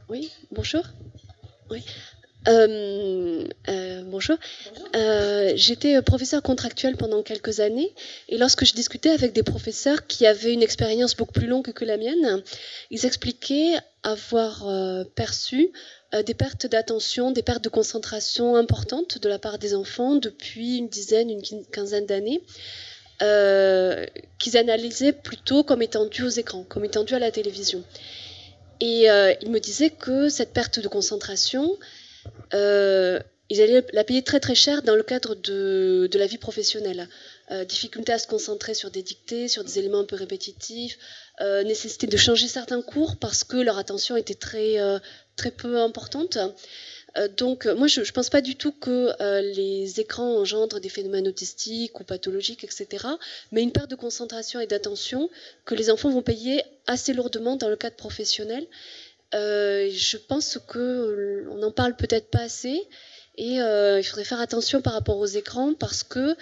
Oui, bonjour. Oui. Bonjour. J'étais professeur contractuel pendant quelques années et lorsque je discutais avec des professeurs qui avaient une expérience beaucoup plus longue que la mienne, ils expliquaient avoir perçu des pertes d'attention, des pertes de concentration importantes de la part des enfants depuis une quinzaine d'années, qu'ils analysaient plutôt comme étant dues aux écrans, comme étant dues à la télévision. Et il me disait que cette perte de concentration, ils allaient la payer très très cher dans le cadre de la vie professionnelle. Difficulté à se concentrer sur des dictées, sur des éléments un peu répétitifs, nécessité de changer certains cours parce que leur attention était très peu importante. Donc moi je ne pense pas du tout que les écrans engendrent des phénomènes autistiques ou pathologiques, etc. Mais une perte de concentration et d'attention que les enfants vont payer assez lourdement dans le cadre professionnel. Je pense qu'on n'en parle peut-être pas assez et il faudrait faire attention par rapport aux écrans parce que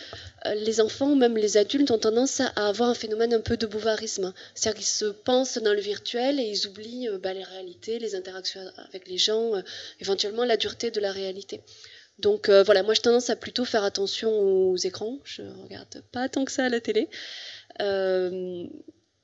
les enfants, même les adultes, ont tendance à avoir un phénomène un peu de bouvarisme. C'est-à-dire qu'ils se pensent dans le virtuel et ils oublient les réalités, les interactions avec les gens, éventuellement la dureté de la réalité. Donc voilà, moi j'ai tendance à plutôt faire attention aux écrans. Je ne regarde pas tant que ça à la télé.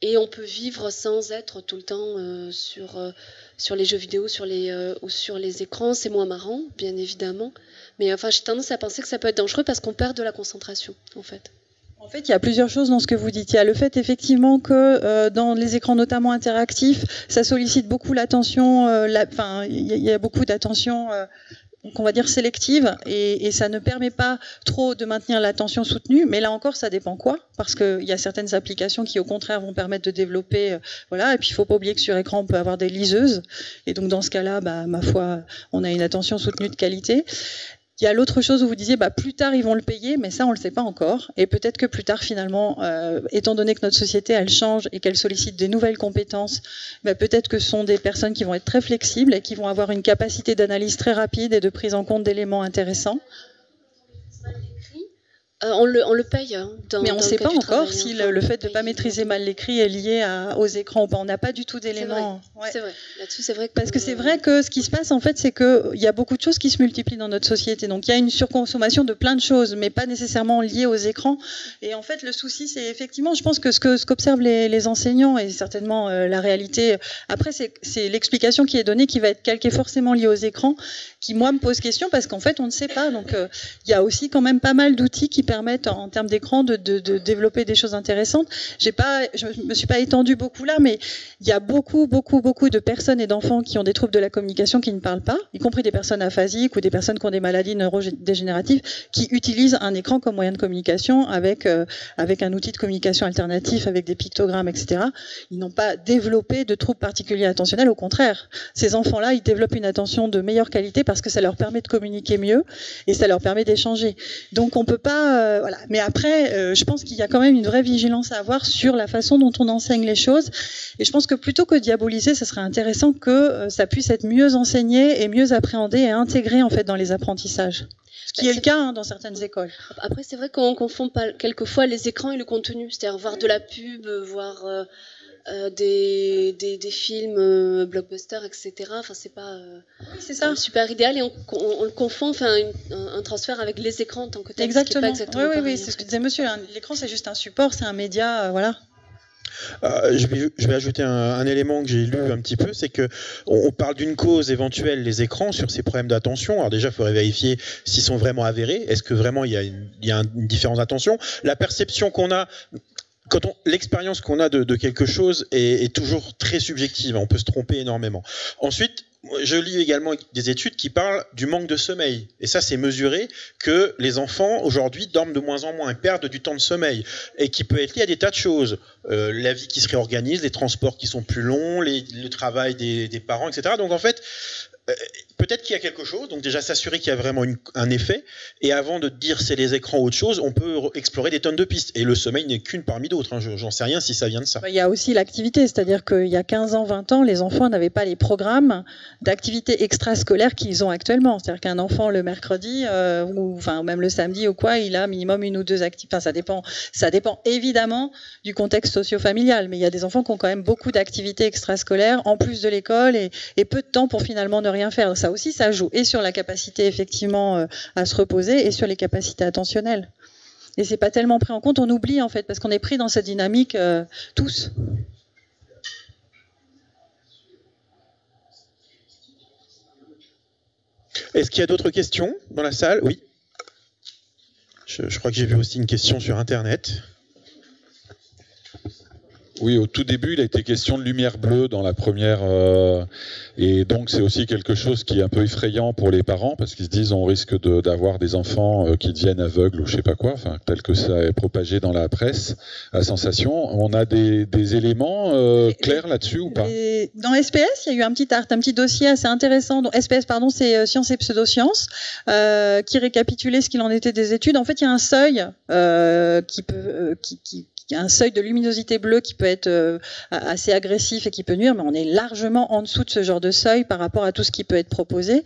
et on peut vivre sans être tout le temps sur les jeux vidéo, ou sur les écrans. C'est moins marrant, bien évidemment. Mais enfin, j'ai tendance à penser que ça peut être dangereux parce qu'on perd de la concentration, en fait. En fait, il y a plusieurs choses dans ce que vous dites. Il y a le fait effectivement que dans les écrans notamment interactifs, ça sollicite beaucoup l'attention. Il y a beaucoup d'attention qu'on va dire sélective et ça ne permet pas trop de maintenir l'attention soutenue. Mais là encore, ça dépend quoi, parce qu'il y a certaines applications qui au contraire vont permettre de développer, voilà. Et puis il faut pas oublier que sur écran on peut avoir des liseuses et donc dans ce cas-là, ma foi, on a une attention soutenue de qualité. Il y a l'autre chose où vous disiez plus tard ils vont le payer, mais ça on le sait pas encore. Et peut-être que plus tard finalement, étant donné que notre société elle change et qu'elle sollicite des nouvelles compétences, peut-être que ce sont des personnes qui vont être très flexibles et qui vont avoir une capacité d'analyse très rapide et de prise en compte d'éléments intéressants. On le paye. Mais on ne sait pas encore si le fait de ne pas maîtriser mal l'écrit est lié aux écrans ou pas. On n'a pas du tout d'éléments. C'est vrai. Là-dessus, c'est vrai. Parce que c'est vrai que ce qui se passe, en fait, c'est qu'il y a beaucoup de choses qui se multiplient dans notre société. Donc, il y a une surconsommation de plein de choses, mais pas nécessairement liées aux écrans. Et en fait, le souci, c'est effectivement, je pense que ce qu'observent les enseignants et certainement la réalité. Après, c'est l'explication qui est donnée qui va être calquée forcément liée aux écrans, qui, moi, me pose question parce qu'en fait, on ne sait pas. Donc, il y a aussi quand même pas mal d'outils qui permettent en termes d'écran de développer des choses intéressantes. Je me suis pas étendue beaucoup là, mais il y a beaucoup de personnes et d'enfants qui ont des troubles de la communication qui ne parlent pas, y compris des personnes aphasiques ou des personnes qui ont des maladies neurodégénératives qui utilisent un écran comme moyen de communication avec un outil de communication alternatif, avec des pictogrammes, etc. Ils n'ont pas développé de troubles particuliers attentionnels, au contraire. Ces enfants-là, ils développent une attention de meilleure qualité parce que ça leur permet de communiquer mieux et ça leur permet d'échanger. Donc on peut pas voilà. Mais après, je pense qu'il y a quand même une vraie vigilance à avoir sur la façon dont on enseigne les choses. Et je pense que plutôt que de diaboliser, ce serait intéressant que ça puisse être mieux enseigné et mieux appréhendé et intégré en fait dans les apprentissages. Ce qui est le cas dans certaines écoles. Après, c'est vrai qu'on confond quelquefois les écrans et le contenu. C'est-à-dire voir de la pub, voir des films blockbusters, etc. Enfin, c'est pas c'est ça. Super idéal et on le confond, enfin, un transfert avec les écrans en tant que tel. Exactement. Oui, c'est ce que disait monsieur. L'écran, c'est juste un support, c'est un média, voilà. Je vais ajouter un élément que j'ai lu un petit peu, c'est que on parle d'une cause éventuelle, les écrans, sur ces problèmes d'attention. Alors déjà, il faudrait vérifier s'ils sont vraiment avérés. Est-ce que vraiment il y a une différence d'attention? La perception qu'on a, l'expérience qu'on a de quelque chose est toujours très subjective. On peut se tromper énormément. Ensuite, je lis également des études qui parlent du manque de sommeil. Et ça, c'est mesuré que les enfants, aujourd'hui, dorment de moins en moins, perdent du temps de sommeil. Et qui peut être lié à des tas de choses. La vie qui se réorganise, les transports qui sont plus longs, le travail des parents, etc. Donc en fait, peut-être qu'il y a quelque chose, donc déjà s'assurer qu'il y a vraiment un effet, et avant de dire c'est les écrans ou autre chose, on peut explorer des tonnes de pistes, et le sommeil n'est qu'une parmi d'autres, hein. J'en sais rien si ça vient de ça. Il y a aussi l'activité, c'est-à-dire qu'il y a 15 ans, 20 ans, les enfants n'avaient pas les programmes d'activités extrascolaires qu'ils ont actuellement, c'est-à-dire qu'un enfant le mercredi, ou même le samedi ou quoi, il a minimum une ou deux activités, enfin ça dépend évidemment du contexte socio-familial, mais il y a des enfants qui ont quand même beaucoup d'activités extrascolaires, en plus de l'école, et peu de temps pour finalement ne rien faire. Ça aussi, ça joue et sur la capacité effectivement à se reposer et sur les capacités attentionnelles. Et c'est pas tellement pris en compte, on oublie en fait, parce qu'on est pris dans cette dynamique tous. Est-ce qu'il y a d'autres questions dans la salle? Oui. Je crois que j'ai vu aussi une question sur Internet. Oui, au tout début, il a été question de lumière bleue dans la première, et donc c'est aussi quelque chose qui est un peu effrayant pour les parents parce qu'ils se disent on risque d'avoir des enfants qui deviennent aveugles ou je sais pas quoi, enfin tel que ça est propagé dans la presse, la sensation. On a des éléments clairs là-dessus ou pas? Dans SPS, il y a eu un petit dossier assez intéressant. Donc, SPS, pardon, c'est Sciences et Pseudosciences, qui récapitulait ce qu'il en était des études. En fait, il y a un seuil il y a un seuil de luminosité bleue qui peut être assez agressif et qui peut nuire, mais on est largement en dessous de ce genre de seuil par rapport à tout ce qui peut être proposé.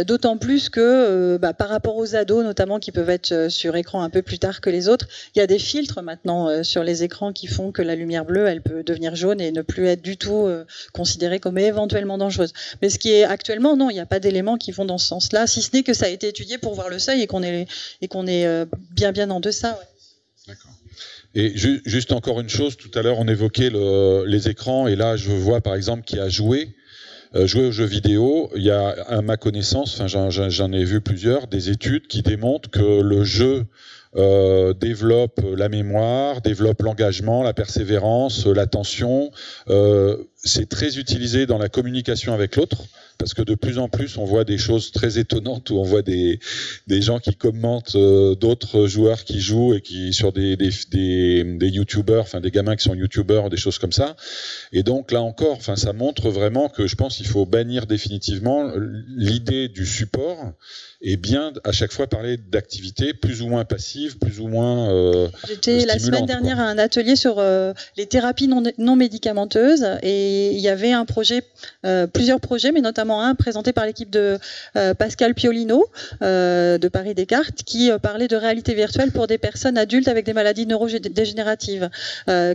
D'autant plus que par rapport aux ados, notamment qui peuvent être sur écran un peu plus tard que les autres, il y a des filtres maintenant sur les écrans qui font que la lumière bleue, elle peut devenir jaune et ne plus être du tout considérée comme éventuellement dangereuse. Mais ce qui est actuellement, non, il n'y a pas d'éléments qui vont dans ce sens-là, si ce n'est que ça a été étudié pour voir le seuil et qu'on est bien en deçà. Ouais. D'accord. Et juste encore une chose, tout à l'heure on évoquait les écrans, et là je vois par exemple qu'il y a jouer aux jeux vidéo. Il y a, à ma connaissance, enfin j'en ai vu plusieurs, des études qui démontrent que le jeu développe la mémoire, développe l'engagement, la persévérance, l'attention. C'est très utilisé dans la communication avec l'autre, parce que de plus en plus on voit des choses très étonnantes où on voit des gens qui commentent d'autres joueurs qui jouent et qui sur des youtubeurs, enfin des gamins qui sont youtubeurs, des choses comme ça. Et donc là encore, enfin ça montre vraiment que je pense qu'il faut bannir définitivement l'idée du support et bien à chaque fois parler d'activités plus ou moins passives, plus ou moins J'étais la semaine dernière à un atelier sur les thérapies non médicamenteuses, et il y avait un projet, plusieurs projets, mais notamment un présenté par l'équipe de Pascal Piolino de Paris Descartes, qui parlait de réalité virtuelle pour des personnes adultes avec des maladies neurodégénératives,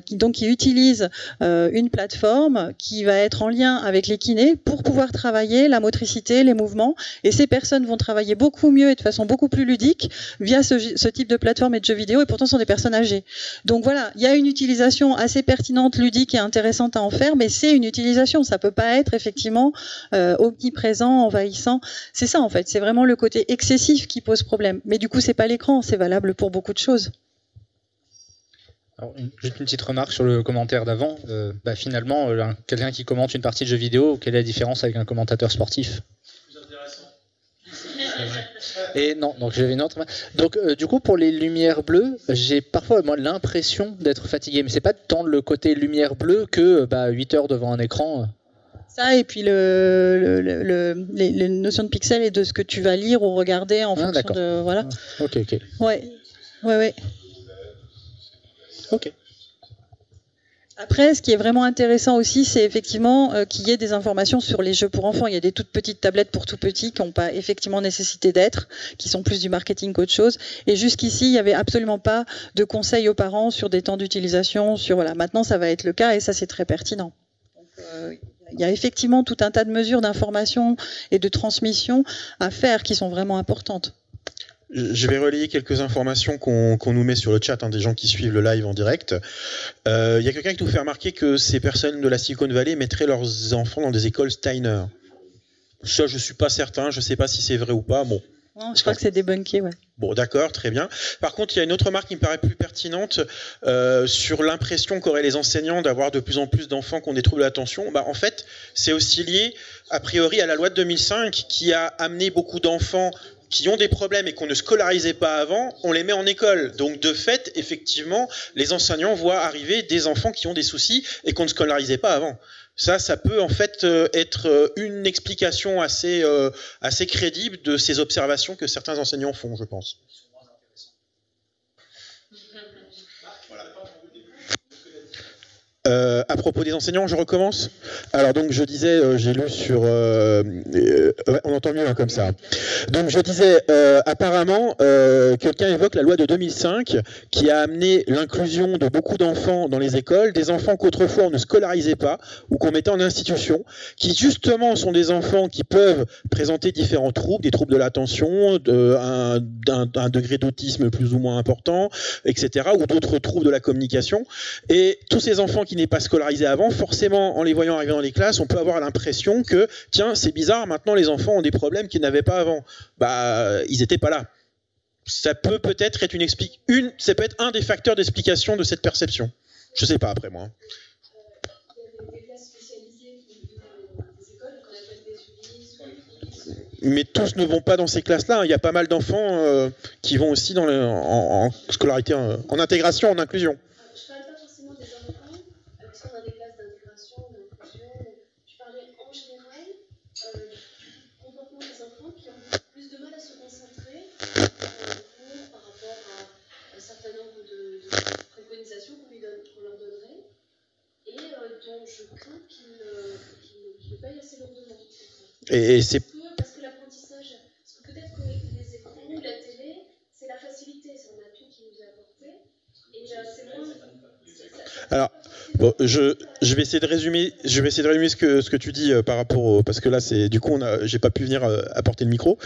qui utilisent une plateforme qui va être en lien avec les kinés pour pouvoir travailler la motricité, les mouvements, et ces personnes vont travailler beaucoup mieux et de façon beaucoup plus ludique via ce type de plateforme et de jeux vidéo, et pourtant ce sont des personnes âgées. Donc voilà, il y a une utilisation assez pertinente, ludique et intéressante à en faire, mais c'est une utilisation, ça peut pas être effectivement omniprésent, envahissant. C'est ça en fait, c'est vraiment le côté excessif qui pose problème. Mais du coup, c'est pas l'écran, c'est valable pour beaucoup de choses. Alors, juste une petite remarque sur le commentaire d'avant. Finalement, quelqu'un qui commente une partie de jeu vidéo, quelle est la différence avec un commentateur sportif ? Et non, donc j'avais une autre. Donc du coup pour les lumières bleues, j'ai parfois moi l'impression d'être fatigué, mais c'est pas tant le côté lumière bleue que 8 heures devant un écran. Ça, et puis les notions de pixels et de ce que tu vas lire ou regarder en fonction de voilà. Ok. Ouais. Ok. Après, ce qui est vraiment intéressant aussi, c'est effectivement qu'il y ait des informations sur les jeux pour enfants. Il y a des toutes petites tablettes pour tout petits qui n'ont pas effectivement nécessité d'être, qui sont plus du marketing qu'autre chose. Et jusqu'ici, il n'y avait absolument pas de conseils aux parents sur des temps d'utilisation. Voilà. Maintenant, ça va être le cas et ça, c'est très pertinent. Donc, il y a effectivement tout un tas de mesures d'information et de transmission à faire qui sont vraiment importantes. Je vais relayer quelques informations qu'on nous met sur le chat, des gens qui suivent le live en direct. Il y a quelqu'un qui nous fait remarquer que ces personnes de la Silicon Valley mettraient leurs enfants dans des écoles Steiner. Ça, je suis pas certain, je sais pas si c'est vrai ou pas. Bon. Non, je crois que c'est débunké, ouais. Bon, d'accord, très bien. Par contre, il y a une autre remarque qui me paraît plus pertinente sur l'impression qu'auraient les enseignants d'avoir de plus en plus d'enfants qui ont des troubles de l'attention. En fait, c'est aussi lié, a priori, à la loi de 2005 qui a amené beaucoup d'enfants qui ont des problèmes et qu'on ne scolarisait pas avant, on les met en école. Donc de fait, effectivement, les enseignants voient arriver des enfants qui ont des soucis et qu'on ne scolarisait pas avant. Ça peut en fait être une explication assez crédible de ces observations que certains enseignants font, je pense. À propos des enseignants, je recommence. Alors donc je disais, j'ai lu sur, on entend mieux comme ça. Donc je disais, apparemment, quelqu'un évoque la loi de 2005 qui a amené l'inclusion de beaucoup d'enfants dans les écoles, des enfants qu'autrefois on ne scolarisait pas ou qu'on mettait en institution, qui justement sont des enfants qui peuvent présenter différents troubles, des troubles de l'attention, un degré d'autisme plus ou moins important, etc., ou d'autres troubles de la communication. Et tous ces enfants qui n'est pas scolarisé avant, forcément, en les voyant arriver dans les classes, on peut avoir l'impression que, tiens, c'est bizarre, maintenant les enfants ont des problèmes qu'ils n'avaient pas avant. Ils n'étaient pas là. Ça peut peut-être être ça peut être un des facteurs d'explication de cette perception. Je sais pas après moi. Mais tous ne vont pas dans ces classes-là. Il y a pas mal d'enfants qui vont aussi en scolarité, en intégration, en inclusion. Et c'est parce que l'apprentissage, parce que peut-être que les écrans ou la télé, c'est la facilité, c'est un atout qui nous est apporté, et c'est moins. Alors, Bon, je vais essayer de résumer. Je vais essayer de résumer ce que tu dis par rapport au, parce que là c'est du coup j'ai pas pu venir apporter le micro.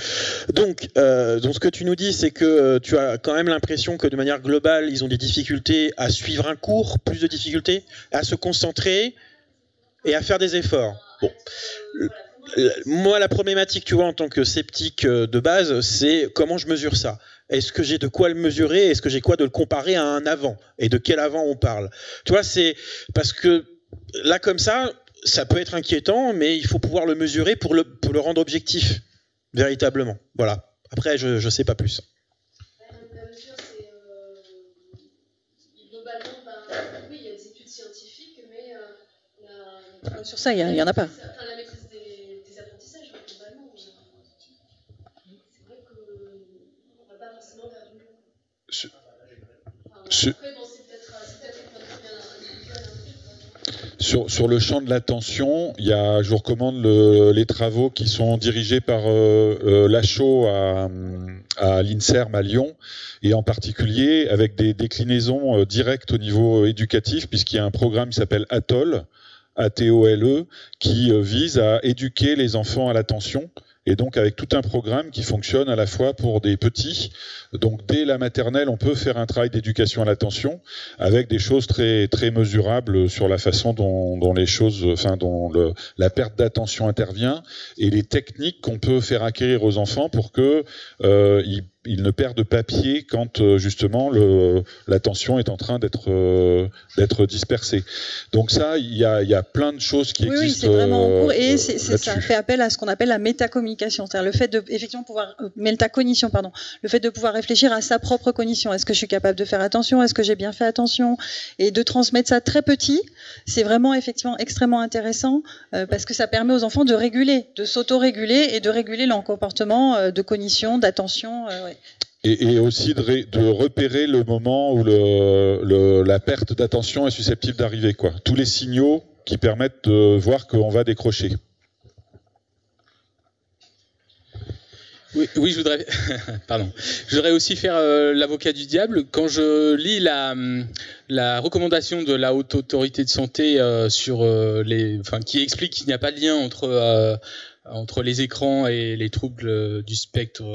Donc ce que tu nous dis, c'est que tu as quand même l'impression que de manière globale, ils ont des difficultés à suivre un cours, plus de difficultés à se concentrer et à faire des efforts. Bon. Moi, la problématique, tu vois, en tant que sceptique de base, c'est comment je mesure ça. Est-ce que j'ai de quoi le mesurer? Est-ce que j'ai quoi de le comparer à un avant? Et de quel avant on parle? Tu vois, c'est parce que là, comme ça peut être inquiétant, mais il faut pouvoir le mesurer pour le rendre objectif, véritablement. Voilà. Après, je sais pas plus. La mesure, c'est globalement, oui, il y a des études scientifiques, mais sur ça, il y en a pas. La maîtrise des apprentissages, globalement, c'est vrai qu'on va pas forcément faire du mieux. Après, bon, c'est peut-être Sur le champ de l'attention, je vous recommande les travaux qui sont dirigés par Lachaud à l'INSERM à Lyon, et en particulier avec des déclinaisons directes au niveau éducatif, puisqu'il y a un programme qui s'appelle ATOL, ATOLE, qui vise à éduquer les enfants à l'attention, et donc avec tout un programme qui fonctionne à la fois pour des petits. Donc dès la maternelle, on peut faire un travail d'éducation à l'attention avec des choses très très mesurables sur la façon dont les choses, dont la perte d'attention intervient, et les techniques qu'on peut faire acquérir aux enfants pour que ils ne perdent pas pied quand justement l'attention est en train d'être dispersée. Donc ça, il y a plein de choses qui existent. Oui, c'est vraiment en cours, et ça fait appel à ce qu'on appelle la métacommunication, c'est-à-dire le fait de effectivement pouvoir métacognition, pardon, le fait de pouvoir réfléchir à sa propre cognition. Est-ce que je suis capable de faire attention? Est-ce que j'ai bien fait attention? Et de transmettre ça très petit, c'est vraiment effectivement extrêmement intéressant parce que ça permet aux enfants de réguler, de s'auto-réguler et de réguler leur comportement de cognition, d'attention. Ouais. Et aussi de repérer le moment où la perte d'attention est susceptible d'arriver, quoi. Tous les signaux qui permettent de voir qu'on va décrocher. Oui, je voudrais aussi faire l'avocat du diable. Quand je lis la recommandation de la Haute Autorité de Santé qui explique qu'il n'y a pas de lien entre les écrans et les troubles du spectre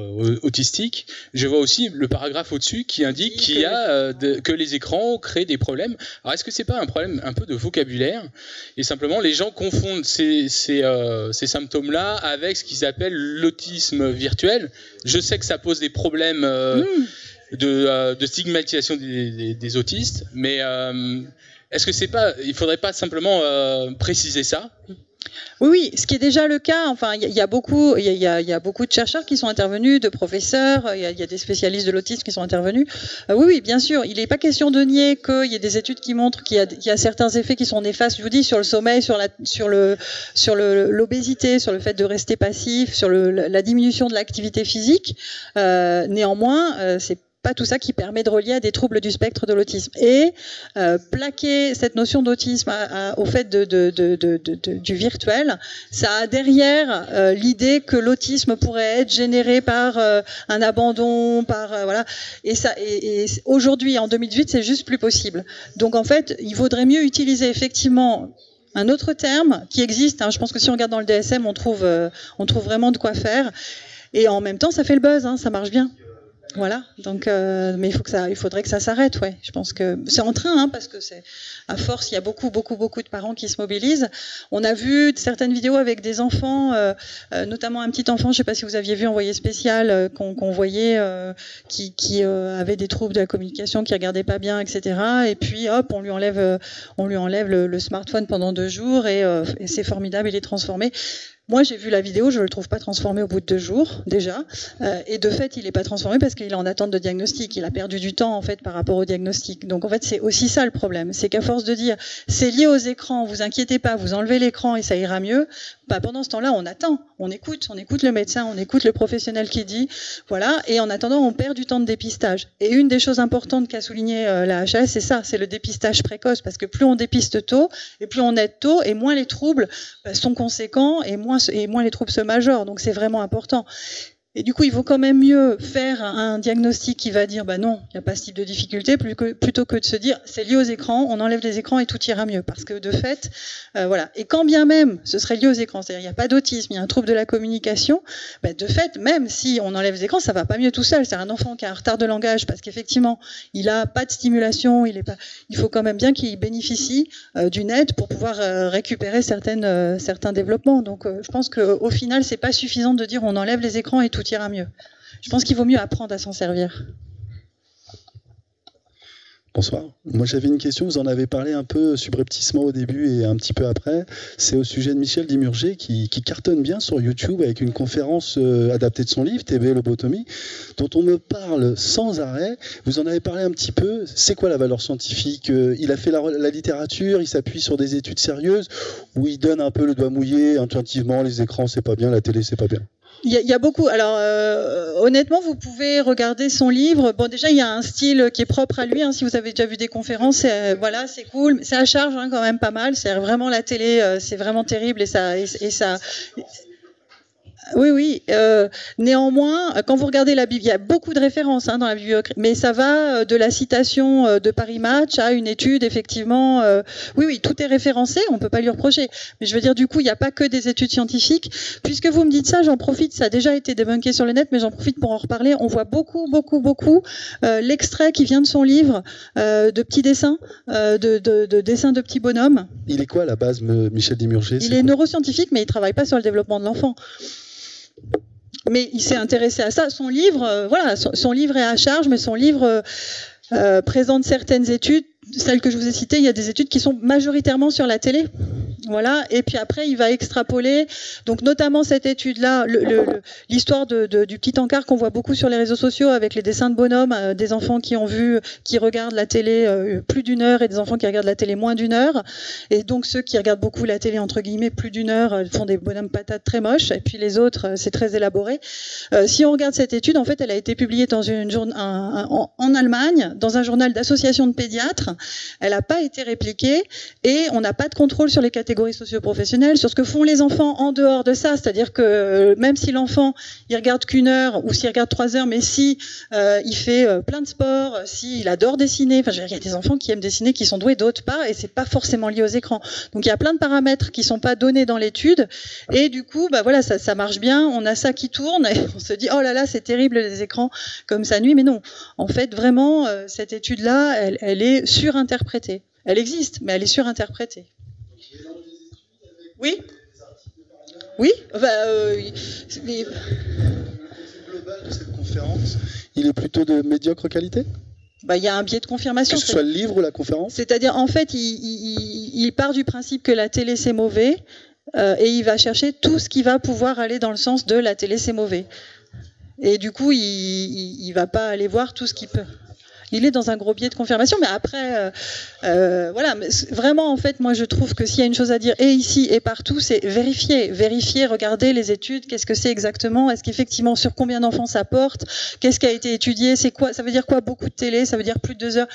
autistique, je vois aussi le paragraphe au-dessus qui indique que les écrans créent des problèmes. Alors est-ce que c'est pas un problème un peu de vocabulaire, et simplement les gens confondent ces symptômes-là avec ce qu'ils appellent l'autisme virtuel? Je sais que ça pose des problèmes de stigmatisation des autistes, mais est-ce que il faudrait pas simplement préciser ça? Oui, ce qui est déjà le cas. Enfin, il y a beaucoup de chercheurs qui sont intervenus, de professeurs. Il y a des spécialistes de l'autisme qui sont intervenus. Oui, bien sûr. Il n'est pas question de nier qu'il y a des études qui montrent qu'il y a certains effets qui sont néfastes. Je vous dis, sur le sommeil, sur l'obésité, sur le fait de rester passif, sur la diminution de l'activité physique. Néanmoins, c'est pas tout ça qui permet de relier à des troubles du spectre de l'autisme. Et plaquer cette notion d'autisme au fait du virtuel, ça a derrière l'idée que l'autisme pourrait être généré par un abandon, voilà. Et aujourd'hui, en 2018, c'est juste plus possible. Donc en fait, il vaudrait mieux utiliser effectivement un autre terme qui existe. Je pense que si on regarde dans le DSM, on trouve vraiment de quoi faire. Et en même temps, ça fait le buzz, ça marche bien. Voilà, donc mais il faudrait que ça s'arrête, ouais. Je pense que c'est en train, parce que à force, il y a beaucoup de parents qui se mobilisent. On a vu certaines vidéos avec des enfants, notamment un petit enfant, je ne sais pas si vous aviez vu Envoyé spécial, qu'on voyait qui avait des troubles de la communication, qui regardait pas bien, etc. Et puis hop, on lui enlève le smartphone pendant 2 jours et c'est formidable, il est transformé. Moi, j'ai vu la vidéo, je ne le trouve pas transformé au bout de 2 jours, déjà. Et de fait, il n'est pas transformé parce qu'il est en attente de diagnostic. Il a perdu du temps, en fait, par rapport au diagnostic. Donc, en fait, c'est aussi ça le problème. C'est qu'à force de dire, c'est lié aux écrans, vous inquiétez pas, vous enlevez l'écran et ça ira mieux, pendant ce temps-là, on attend. On écoute le médecin, on écoute le professionnel qui dit, voilà. Et en attendant, on perd du temps de dépistage. Et une des choses importantes qu'a souligné la HAS, c'est ça, c'est le dépistage précoce. Parce que plus on dépiste tôt, et plus on aide tôt, et moins les troubles sont conséquents, et moins les troubles se majorent. Donc c'est vraiment important. Et du coup, il vaut quand même mieux faire un diagnostic qui va dire, bah non, il n'y a pas ce type de difficulté, plutôt que de se dire, c'est lié aux écrans, on enlève les écrans et tout ira mieux. Parce que de fait, voilà. Et quand bien même ce serait lié aux écrans, c'est-à-dire il n'y a pas d'autisme, il y a un trouble de la communication, bah de fait, même si on enlève les écrans, ça va pas mieux tout seul. C'est un enfant qui a un retard de langage parce qu'effectivement, il a pas de stimulation, il faut quand même bien qu'il bénéficie d'une aide pour pouvoir récupérer certains développements. Donc, je pense qu'au final, c'est pas suffisant de dire on enlève les écrans et tout ira mieux. Je pense qu'il vaut mieux apprendre à s'en servir. Bonsoir. Moi j'avais une question, vous en avez parlé un peu subrepticement au début et un petit peu après. C'est au sujet de Michel Dimurger qui cartonne bien sur YouTube avec une conférence adaptée de son livre, TB Lobotomie, dont on me parle sans arrêt. Vous en avez parlé un petit peu. C'est quoi la valeur scientifique? Il a fait la littérature, il s'appuie sur des études sérieuses où il donne un peu le doigt mouillé intuitivement, les écrans c'est pas bien, la télé c'est pas bien. Il y a beaucoup. Alors, honnêtement, vous pouvez regarder son livre. Bon, déjà, il y a un style qui est propre à lui. Hein, si vous avez déjà vu des conférences, voilà, c'est cool. C'est à charge, hein, quand même pas mal. C'est vraiment la télé, c'est vraiment terrible et ça. Oui. Néanmoins, quand vous regardez la Bible, il y a beaucoup de références dans la bibliothèque, mais ça va de la citation de Paris Match à une étude, effectivement. Oui, tout est référencé, on peut pas lui reprocher. Mais je veux dire, du coup, il n'y a pas que des études scientifiques. Puisque vous me dites ça, j'en profite, ça a déjà été débunké sur le net, mais j'en profite pour en reparler. On voit beaucoup l'extrait qui vient de son livre, de petits dessins, de dessins de petits bonhommes. Il est quoi à la base, Michel Dimurger? Il est neuroscientifique, mais il travaille pas sur le développement de l'enfant. Mais il s'est intéressé à ça. Son livre, son livre est à charge, mais son livre présente certaines études. Celles que je vous ai citées, il y a des études qui sont majoritairement sur la télé. Voilà. Et puis après, il va extrapoler. Donc, notamment cette étude-là, l'histoire du petit encart qu'on voit beaucoup sur les réseaux sociaux avec les dessins de bonhommes, des enfants qui regardent la télé plus d'une heure et des enfants qui regardent la télé moins d'une heure. Et donc, ceux qui regardent beaucoup la télé, entre guillemets, plus d'une heure, font des bonhommes patates très moches. Et puis les autres, c'est très élaboré. Si on regarde cette étude, en fait, elle a été publiée dans en Allemagne, dans un journal d'association de pédiatres. Elle n'a pas été répliquée et on n'a pas de contrôle sur les catégories socio-professionnelles, sur ce que font les enfants en dehors de ça. C'est-à-dire que même si l'enfant il regarde qu'une heure ou s'il regarde 3 heures, mais si il fait plein de sports, s'il adore dessiner, enfin, il y a des enfants qui aiment dessiner, qui sont doués, d'autres pas, et c'est pas forcément lié aux écrans. Donc il y a plein de paramètres qui sont pas donnés dans l'étude, et du coup, voilà, ça marche bien. On a ça qui tourne et on se dit oh là là, c'est terrible les écrans comme ça nuit, mais non. En fait, vraiment, cette étude-là, elle est surinterprétée. Elle existe, mais elle est surinterprétée. Oui. Mais... Le global de cette conférence, il est plutôt de médiocre qualité? Il y a un biais de confirmation. Que ce soit le livre ou la conférence? C'est-à-dire, en fait, il part du principe que la télé, c'est mauvais, et il va chercher tout ce qui va pouvoir aller dans le sens de la télé, c'est mauvais. Et du coup, il va pas aller voir tout ce qu'il peut. Il est dans un gros biais de confirmation, mais après, voilà. Mais vraiment, en fait, moi, je trouve que s'il y a une chose à dire, et ici et partout, c'est vérifier, regarder les études, qu'est-ce que c'est exactement, est-ce qu'effectivement, sur combien d'enfants ça porte, qu'est-ce qui a été étudié, c'est quoi, ça veut dire quoi, beaucoup de télé, ça veut dire plus de 2 heures.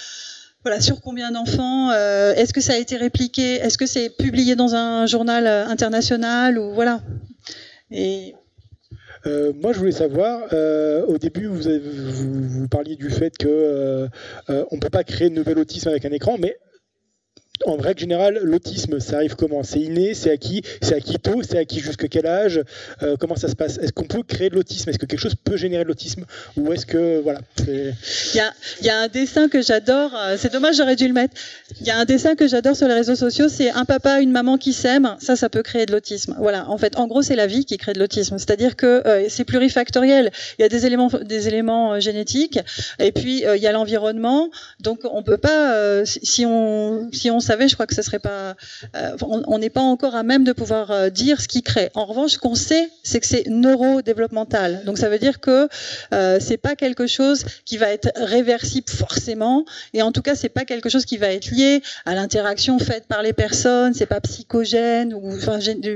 Voilà, sur combien d'enfants, est-ce que ça a été répliqué, est-ce que c'est publié dans un journal international, ou voilà. Et... moi, je voulais savoir, au début, vous parliez du fait que on ne peut pas créer de nouvel autisme avec un écran, mais en règle générale, l'autisme, ça arrive comment? C'est inné, c'est acquis tôt, c'est acquis jusqu'à quel âge? Comment ça se passe? Est-ce qu'on peut créer de l'autisme? Est-ce que quelque chose peut générer de l'autisme? Ou est-ce que, voilà. Il y a un dessin que j'adore, c'est dommage, j'aurais dû le mettre. Il y a un dessin que j'adore sur les réseaux sociaux, c'est un papa, une maman qui s'aiment, ça peut créer de l'autisme. Voilà, en fait, en gros, c'est la vie qui crée de l'autisme. C'est-à-dire que c'est plurifactoriel. Il y a des éléments génétiques, et puis il y a l'environnement. Donc, on peut pas, si on savait, je crois que ce serait pas, on n'est pas encore à même de pouvoir dire ce qui crée. En revanche, ce qu'on sait, c'est que c'est neurodéveloppemental. Donc ça veut dire que c'est pas quelque chose qui va être réversible forcément, et en tout cas c'est pas quelque chose qui va être lié à l'interaction faite par les personnes. C'est pas psychogène ou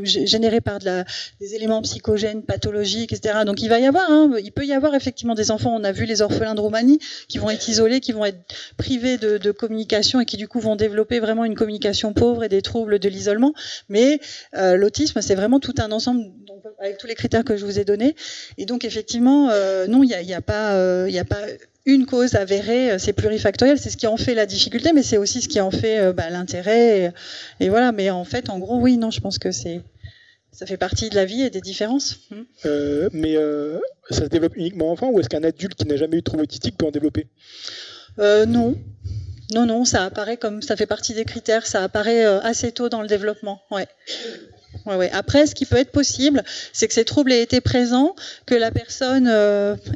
généré par des éléments psychogènes pathologiques, etc. Donc il peut y avoir effectivement des enfants. On a vu les orphelins de Roumanie qui vont être isolés, qui vont être privés de communication et qui du coup vont développer vraiment une communication pauvre et des troubles de l'isolement. Mais l'autisme, c'est vraiment tout un ensemble. avec tous les critères que je vous ai donnés. Et donc effectivement, non, il n'y a pas une cause avérée, c'est plurifactoriel, c'est ce qui en fait la difficulté, mais c'est aussi ce qui en fait l'intérêt. Et voilà, mais en fait, en gros, oui, non, je pense que ça fait partie de la vie et des différences. Mais ça se développe uniquement enfant, ou est-ce qu'un adulte qui n'a jamais eu de trouble autistique peut en développer? Non. Non, ça apparaît comme ça fait partie des critères, ça apparaît assez tôt dans le développement. Ouais. Après, ce qui peut être possible, c'est que ces troubles aient été présents, que la personne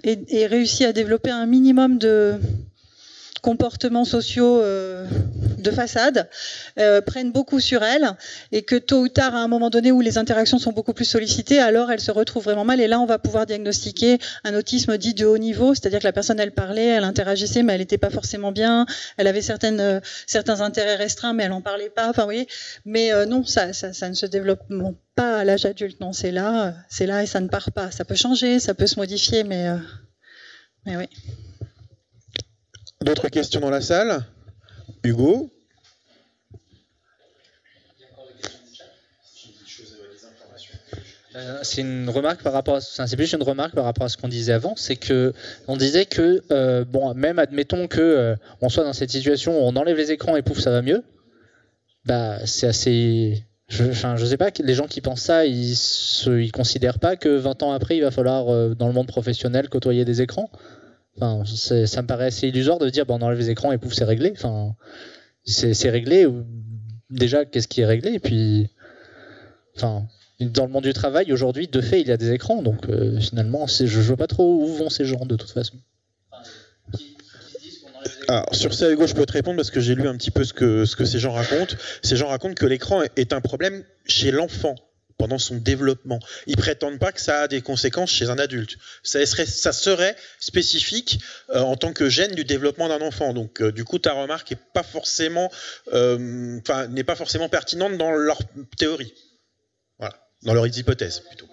ait réussi à développer un minimum de comportements sociaux de façade, prennent beaucoup sur elle, et que tôt ou tard, à un moment donné où les interactions sont beaucoup plus sollicitées, alors elle se retrouve vraiment mal, et là on va pouvoir diagnostiquer un autisme dit de haut niveau, c'est-à-dire que la personne elle parlait, elle interagissait, mais elle n'était pas forcément bien, elle avait certains intérêts restreints, mais elle n'en parlait pas, enfin vous voyez, mais non, ça ne se développe pas à l'âge adulte, non, c'est là et ça ne part pas, ça peut changer, ça peut se modifier, mais oui. D'autres questions dans la salle? Hugo? C'est une remarque par rapport c'est plus une remarque par rapport à ce qu'on disait avant, c'est que on disait que même admettons que on soit dans cette situation où on enlève les écrans et pouf ça va mieux, c'est assez je sais pas, les gens qui pensent ça, ils considèrent pas que 20 ans après il va falloir dans le monde professionnel côtoyer des écrans. Enfin, ça me paraît assez illusoire de dire on enlève les écrans et pouf c'est réglé. Enfin, c'est réglé. Déjà, qu'est-ce qui est réglé? Et puis, enfin, dans le monde du travail aujourd'hui, de fait, il y a des écrans. Donc finalement, je vois pas trop où vont ces gens de toute façon. Alors, sur ça, Hugo, je peux te répondre parce que j'ai lu un petit peu ce que ces gens racontent. Ces gens racontent que l'écran est un problème chez l'enfant pendant son développement. Ils prétendent pas que ça a des conséquences chez un adulte. Ça serait spécifique en tant que gène du développement d'un enfant. Donc, du coup, ta remarque n'est pas forcément pertinente dans leur théorie. Voilà, dans leurs hypothèses plutôt.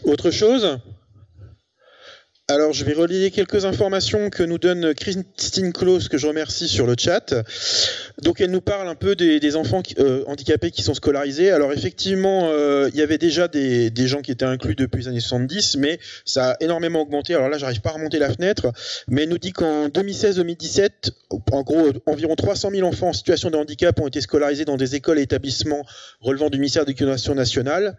Autre chose ? Alors, je vais relayer quelques informations que nous donne Christine Claus, que je remercie sur le chat. Donc, elle nous parle un peu des enfants handicapés qui sont scolarisés. Alors, effectivement, il y avait déjà des gens qui étaient inclus depuis les années 70, mais ça a énormément augmenté. Alors là, j'arrive pas à remonter la fenêtre, mais elle nous dit qu'en 2016-2017, en gros, environ 300 000 enfants en situation de handicap ont été scolarisés dans des écoles et établissements relevant du ministère de l'Éducation nationale.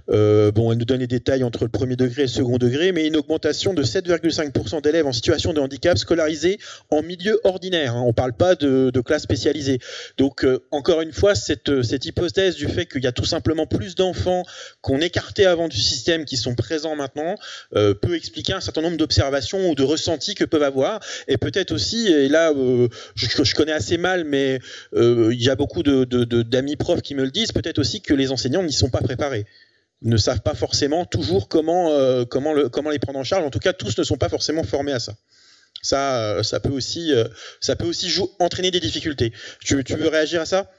Elle nous donne les détails entre le premier degré et le second degré, mais une augmentation de 7,5% d'élèves en situation de handicap scolarisés en milieu ordinaire. On ne parle pas de classe spécialisée. Donc, encore une fois, cette hypothèse du fait qu'il y a tout simplement plus d'enfants qu'on écartait avant du système qui sont présents maintenant peut expliquer un certain nombre d'observations ou de ressentis que peuvent avoir. Et peut-être aussi, et là, je connais assez mal, mais il y a beaucoup d'amis profs qui me le disent, peut-être aussi que les enseignants n'y sont pas préparés. Ne savent pas forcément toujours comment les prendre en charge. En tout cas, tous ne sont pas forcément formés à ça. Ça peut aussi entraîner des difficultés. Tu veux réagir à ça?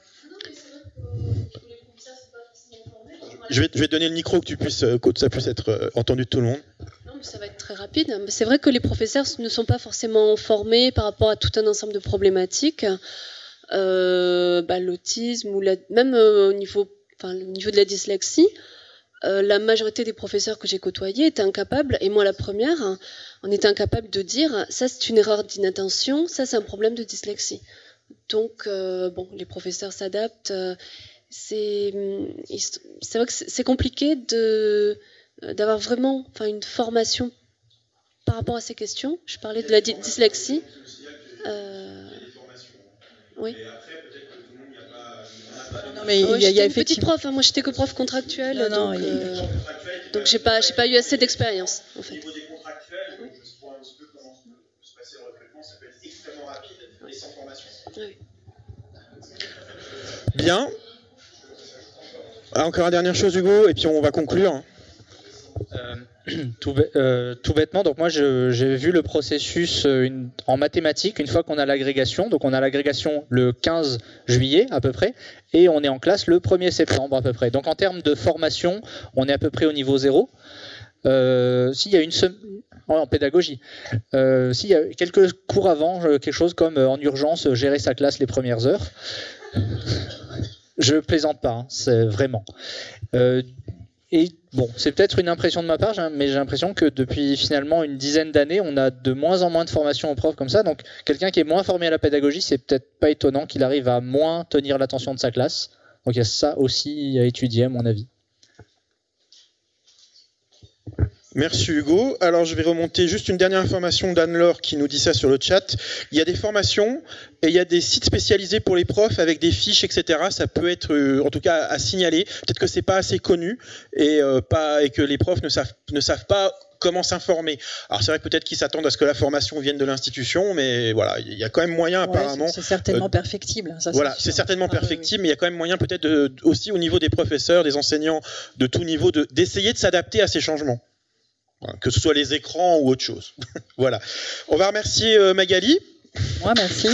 Je vais te donner le micro que ça puisse être entendu de tout le monde. Non, mais ça va être très rapide. C'est vrai que les professeurs ne sont pas forcément formés par rapport à tout un ensemble de problématiques. L'autisme ou même au niveau de la dyslexie. La majorité des professeurs que j'ai côtoyés étaient incapables, et moi la première, on était incapable de dire ça c'est une erreur d'inattention, ça c'est un problème de dyslexie. Donc les professeurs s'adaptent. C'est vrai que c'est compliqué d'avoir vraiment une formation par rapport à ces questions. Je parlais de la dyslexie. Oui. Non, mais il y a une petite prof, moi j'étais que prof contractuel, donc j'ai pas eu assez d'expérience en fait. Au niveau des contractuels, je vois un petit peu comment se passer le recrutement, ça peut être extrêmement rapide et sans formation. Oui. Bien. Encore une dernière chose, Hugo, et puis on va conclure. Tout bêtement, donc moi j'ai vu le processus en mathématiques une fois qu'on a l'agrégation. Donc on a l'agrégation le 15 juillet à peu près et on est en classe le 1er septembre à peu près. Donc en termes de formation, on est à peu près au niveau 0. S'il y a en pédagogie, s'il y a quelques cours avant, quelque chose comme en urgence, gérer sa classe les premières heures. Je plaisante pas, c'est vraiment. Et bon, c'est peut-être une impression de ma part, mais j'ai l'impression que depuis finalement une dizaine d'années, on a de moins en moins de formations aux profs comme ça. Donc quelqu'un qui est moins formé à la pédagogie, c'est peut-être pas étonnant qu'il arrive à moins tenir l'attention de sa classe. Donc il y a ça aussi à étudier à mon avis. Merci Hugo. Alors je vais remonter juste une dernière information d'Anne-Laure qui nous dit ça sur le chat. Il y a des formations et il y a des sites spécialisés pour les profs avec des fiches, etc. Ça peut être en tout cas à signaler. Peut-être que c'est pas assez connu et que les profs ne savent pas comment s'informer. Alors c'est vrai que peut-être qu'ils s'attendent à ce que la formation vienne de l'institution, mais voilà, il y a quand même moyen apparemment. C'est certainement perfectible. Ça, voilà, c'est certainement perfectible, mais il y a quand même moyen peut-être aussi au niveau des professeurs, des enseignants de tout niveau, d'essayer de s'adapter à ces changements. Que ce soit les écrans ou autre chose. Voilà. On va remercier Magali. Moi, merci.